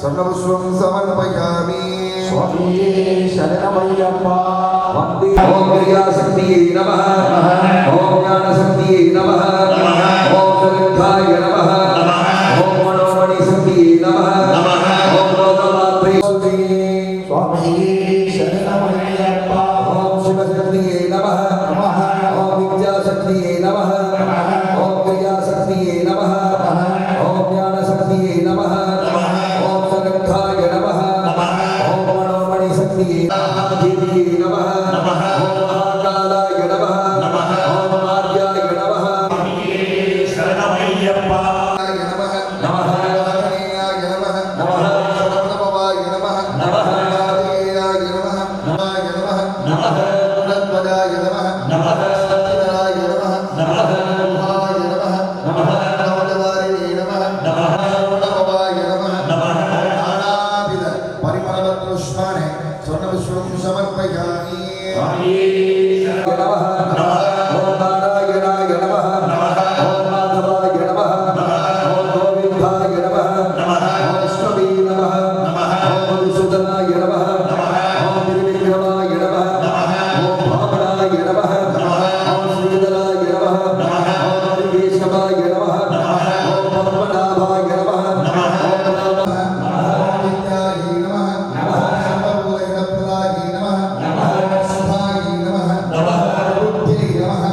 सर्वस्वं समर्पयामि स्वामी शरणमय्यप्पा वन्दे ओम क्रियाशक्तिये नमः ओम ज्ञानशक्तिये नमः ओम सविताय नमः ओम मनोमणि शक्तिये नमः ओम लोकमात्रे स्वामी शरणमय्यप्पा ओम शिवशक्तिये नमः ओम विद्याशक्तिये नमः ओम क्रियाशक्तिये नमः ओम ज्ञानशक्तिये नमः ओम सविताय नमः ओम मनोमणि शक्तिये नमः ओम महाकालाय नमः ओम आर्याय नमः शरणमय्यप्पा नमः नमः नमः नमः सर्वभवाय नमः नमः आदियाय नमः नमः नमः नमः गुणध्वजाय नमः नमः सत्यराय नमः नमः भाय नमः नमः नवलवारिणे नमः नमः गुणभवाय नमः नमः नानाविध परिमलपुष्पाणि स्वर्णविश्वं समर्पयामि स्वामी नमः ओम नारायणाय नमः ओम माधवाय नमः ओम गोविंदाय नमः ओम विष्णवे नमः ओम मधुसूदनाय नमः ओम त्रिविक्रमाय नमः ओम भावनाय नमः ओम श्रीधराय नमः ओम हरिकेशवाय नमः ओम पद्मनाभाय नमः ओम विद्याय नमः सर्वभूतहितप्रदाय नमः सुधाय नमः बुद्धये नमः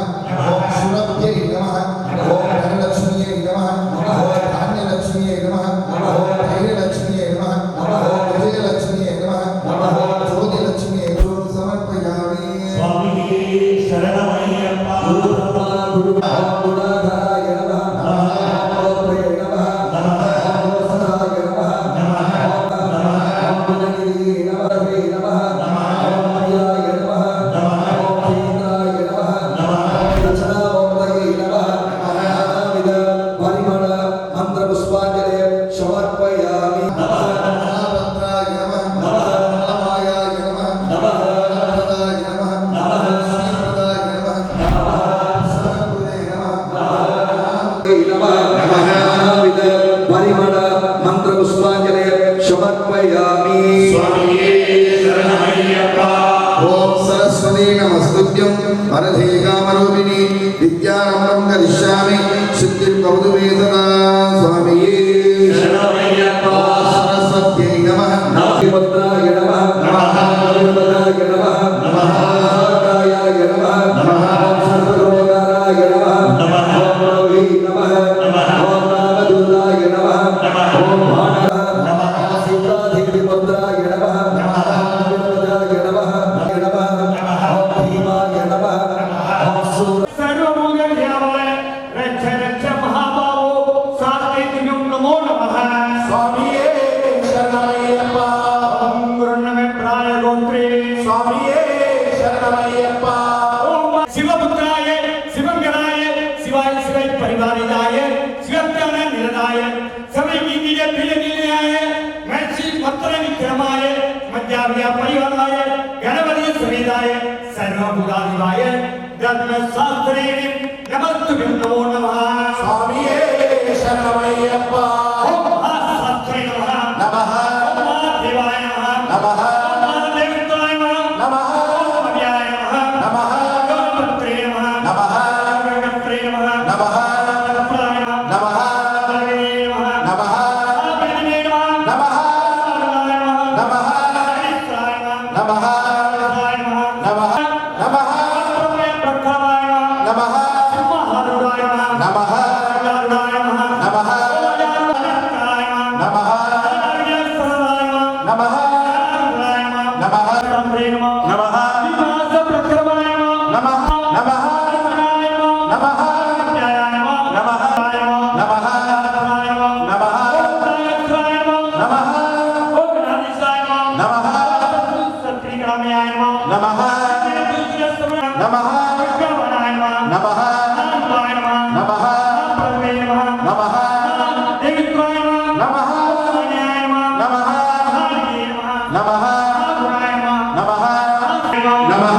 ओम सुरभ्ये नमः ओम धनलक्ष्म्यै नमः ओम धान्यलक्ष्म्यै नमः ओम धैर्यलक्ष्म्यै नमः ओम विजयलक्ष्म्यै नमः ओम ज्योतिलक्ष्म्यै समर्पयामि स्वामी शरणमय्यप्पा ओम गुणाधराय नमः ओम गोप्रे नमः ओम वसनाय नमः ओम गुणनिधये नमः ओम प्रियाय नमः ओम प्रीताय नमः ओम दक्षिणामूर्तये नमः नानाविध परिमल मंत्रपुष्पाञ्जलि समर्पयामि महाभद्राय नमः महामायाय नमः महाप्रदाय नमः श्रीप्रदाय नमः सहस्रकृते नमः नानाविध परिमल मंत्रपुष्पाञ्जलि समर्पयामि स्वामी शरणमय्यप्पा ओम सरस्वती नमस्तुभ्यं वरदे कामरूपिणी विद्यारम्भं करिष्यामि सिद्धिर्भवतु मे सदा स्वामी शरणमय्यप्पा सरस्वत्यै नमः भद्राय नमः भगवताय नमः महाकायाय नमः ओम सर्वरोगाय नमः ओम रोहि नमः ओम नामदूताय नमः ओम भाणः सीतादेवी भद्राय नमः भगवताय नमः ओम भीमाय नमः ओम सूर सर्वभूतविद्यामय रक्ष रक्ष महाबाहो सात्विकं नमो नमः स्वामी शरणमय्यप्पा ओम गुरुर्नमे प्राणगोत्रे स्वामी शरणमय्यप्पा ओम शिवपुत्राय शिवंगराय शिवाय शिवाय परिवारिदाय शिवज्ञान निरदाय सबै वीर्य प्रियनिलयाय महर्षि पत्र विक्रमाय मध्याव्या परिवाराय गणपति समेताय सर्वभूताधिपाय धर्मशास्त्रेण नमस्तुभ्यं नमो नमः स्वामी शरणमय्यप्पा ओम महाशास्त्रे नमः नमः ओम महादेवाय नमः नमः ओम महादेवताय नमः नमः ओम अव्याय नमः नमः गणपत्रे नमः नमः गणपत्रे नमः नमः गणपत्रे नमः नमः गणपत्रे नमः नमः गणपत्रे नमः नमः नमः नमः नमः नमः नमः नमः नमः नमः நமஹ நமஹ நமஹ நமஹ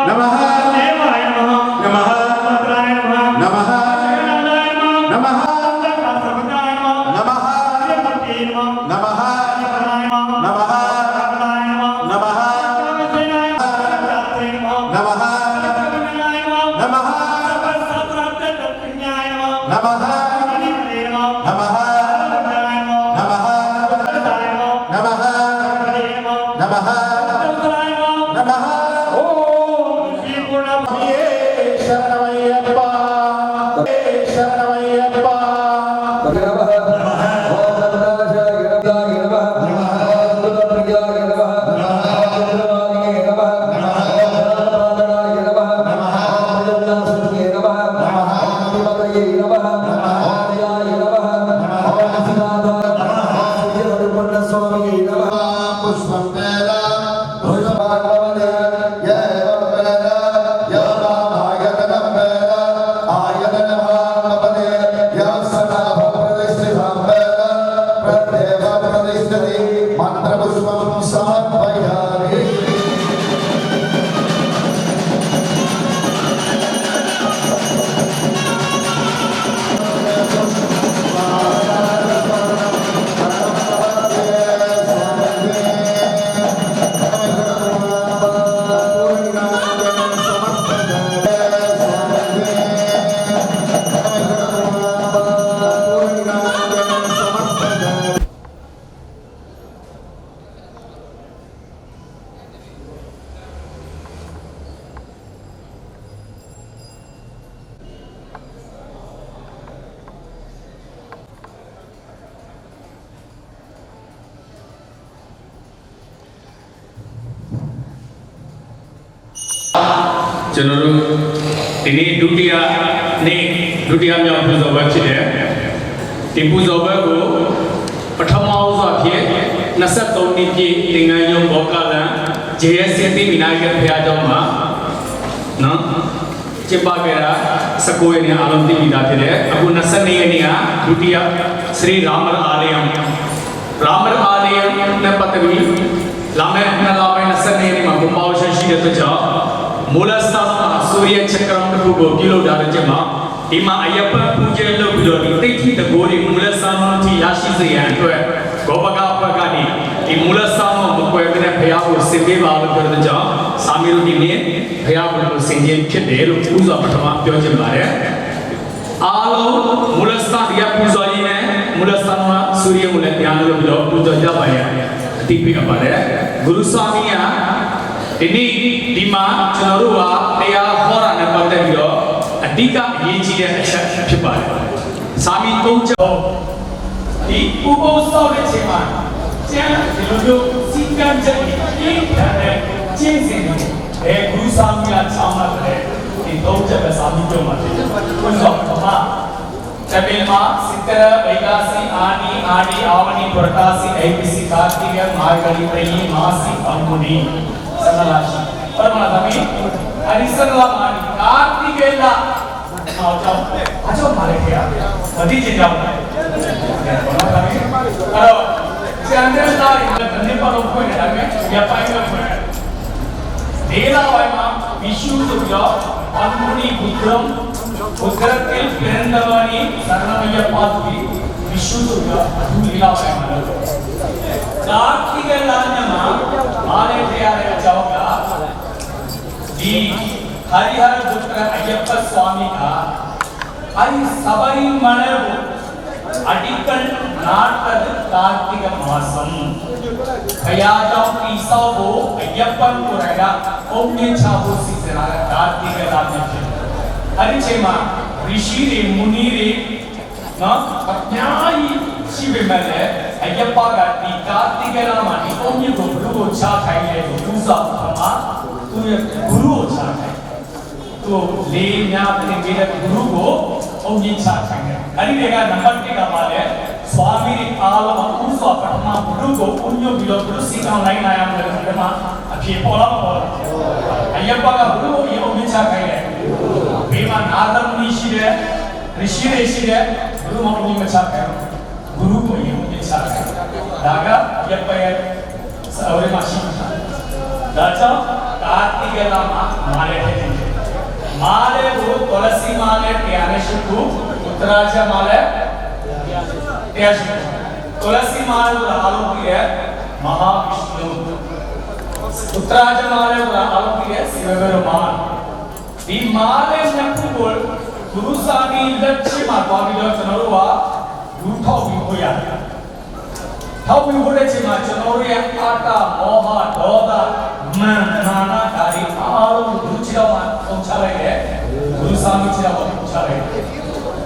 நமஹ நமஹ நமஹ நமஹ நமஹကျွန်တော်တို့ဒီနေ့ဒုတိယမြောက်ပူဇော်ပွဲဖြစ်တယ်ဒီပူဇော်ပွဲကိုပထမဦးစွာဖြင့်23နှစ်ပြည့်သင်္ကန်းရုံဘောကလန် JS တိမိနာရဲ့ဘုရားကျောင်းမှာနော်ကျင်းပခဲ့တာ19ရက်နေ့အားလုံးသိပြီးသားဖြစ်တယ်အခု22ရက်နေ့ကဒုတိယစရီရာမရအာလယံနဲ့ပတ်သက်ပြီးလာမယ့်နှစ်လပိုင်း22ရက်နေ့မှာဘုံပေါင်းရှိတဲ့အတွက်ကြောင့်မူလစသာစူရိယချက်ကရမ်တစ်ခုကိုပြုလုပ်တာတဲ့ချက်မှာဒီမှာအယပပူဇေလုပ်ပြီးတော့ဒီတိတ်ထိတကိုးတွေမူလစသာတိရရှိစေရန်အတွက်ဂောပကအဖွဲ့ကနေဒီမူလစသာမကွယ်တဲ့ဘုရားကိုစင်ပေးပါလို့ပြောတဲ့ကြောင့်စာမီတို့ဒီနေ့ဘုရားကိုစင်ခြင်းဖြစ်တယ်လို့ဥစွာပထမပြောချင်ပါတယ်အားလုံးမူလစသာရပူဇော်ရင်းနဲ့မူလစသာစူရိယမူလတရားလို့ပြီးတော့ပူဇော်ကြပါရအတိပေးပါတယ်ဂုရုစာမီယာဒီနေ့ဒီမှာကျွန်တော်တို့ကတရားဟောတာနဲ့ပတ်သက်ပြီးတော့အဓိကအရေးကြီးတဲ့အချက်ဖြစ်ပါတယ်။စာမီ3ချက်ဒီဥပုသ်ဆောက်တဲ့ချိန်မှာကျန်ဒီလိုမျိုးစီကံချက်ကြီးအင်းတဲ့ကျင့်စဉ်တွေဂုစာမီကချောင်းလာတယ်ဒီ3ချက်ပဲစာမီပြောမှာဖြစ်တယ်။ဘုရားကမှာတပင်မှာစိတ္တရဝိကာစီအာနီအာဝနီပရတာစီအိပစီကာတိယမာဂရိတယမာစီအမုနီSanalashi. Parmanadami. Arisanlamani. Kartikela. Ajo malekya. Badi jinjam. Parmanadami. Aro. Chandra tari. Tande palo koi na me. Ya pai na koi. Dela vaima. Vishu surya. Anmuni bukram. Uttaratil pirandavani. Sarnamaya pathvi. Vishu surya. Adu lila vaima. Kartikela nama. जी हरिहर पुत्र अय्यप्पा स्वामी का हरि सबरी मनरु अडिकल नाटक कार्तिक मासम भयाजाओ ईसावो अय्यप्पन पुरगा ओम्ने छावो सिसरा कार्तिक रात्रि हरि चेमा ऋषि रे मुनि रे ना अज्ञाई शिवमले अय्यप्पा का कार्तिक रामानी ओम्ने को गुरु छा खाइले तो दूसरा हमा तो ये गुरु छा खाए तो ले न्या अपने मेरे गुरु को ओम्ने छा खाए हरि देगा नंबर के का माले स्वामी रे आलम उनसा परमा गुरु को उन्यो बिलो गुरु सीता लाइन आया मेरे परमा अभी पोला अय्यप्पा का गुरु ये ओम्ने छा खाए बेमा नारद मुनि ऋषि रे गुरु मामूली में छा खाए गुरु को ये ओम्ने छा खाए दागा අය්‍යප්පය සවරේ මාෂිමා දාචා කාර්තිකලම මාලේ මාලේ වූ තුලසි මාලේ ත්‍යානශුතු උත්තරාජ මාලේ ත්‍යාශු තුලසි මාලේ ආලෝකිය මහා විෂ්ණු උත්තරාජ මාලේ ආලෝකිය සිවබෙරුමාන් दी माले नकुल गुरुसामी लक्ष्य माताविलो चनरुवा रूठो विहोया थाउ विहोडे चिमा चनरुया आटा मोहा दोदा मन नाना कारी आरो रुचिरवा संचारे गुरुसामी चिरवा संचारे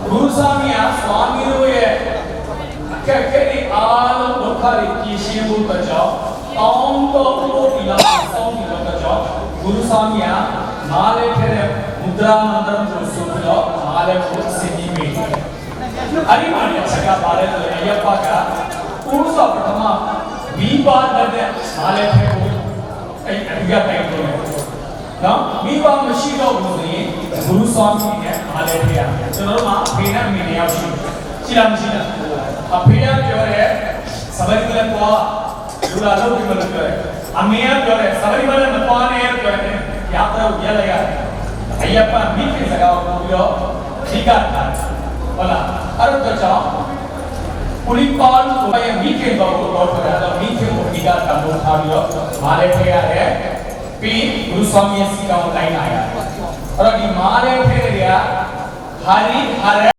गुरुसामिया स्वामी रोये केकेरी आलो लोखारी किशिबु कजो औंतो को दिला सौंगी कजो गुरुसामिया माले फेरे मुद्रा मंत्र जो सुनो माले को सिद्धि में अरे माने अच्छा माले तो अय्यप्पा का पुरुष प्रथमा बीबार दे माले फे को अय्या पे को ना बीबा मशीनो बोले गुरु स्वामी ने माले दिया चलो मां फेना में ने आवशी चिला मशीना अब फेना जो है सबरी को पूरा लोग की मदद करे अमिया जो है सबरी वाले नपाने जो है यात्रा उयलया अय्यप्पा मीके सगाव पूरो ठिकाता बोला अरे तो जाओ पुलिपाल को ये मीके बाबू और पड़ा मीके को ठिकाता वो खावियो माले फेया है पी गुरु स्वामी का लाइन आया और ये माले फेया हरि हर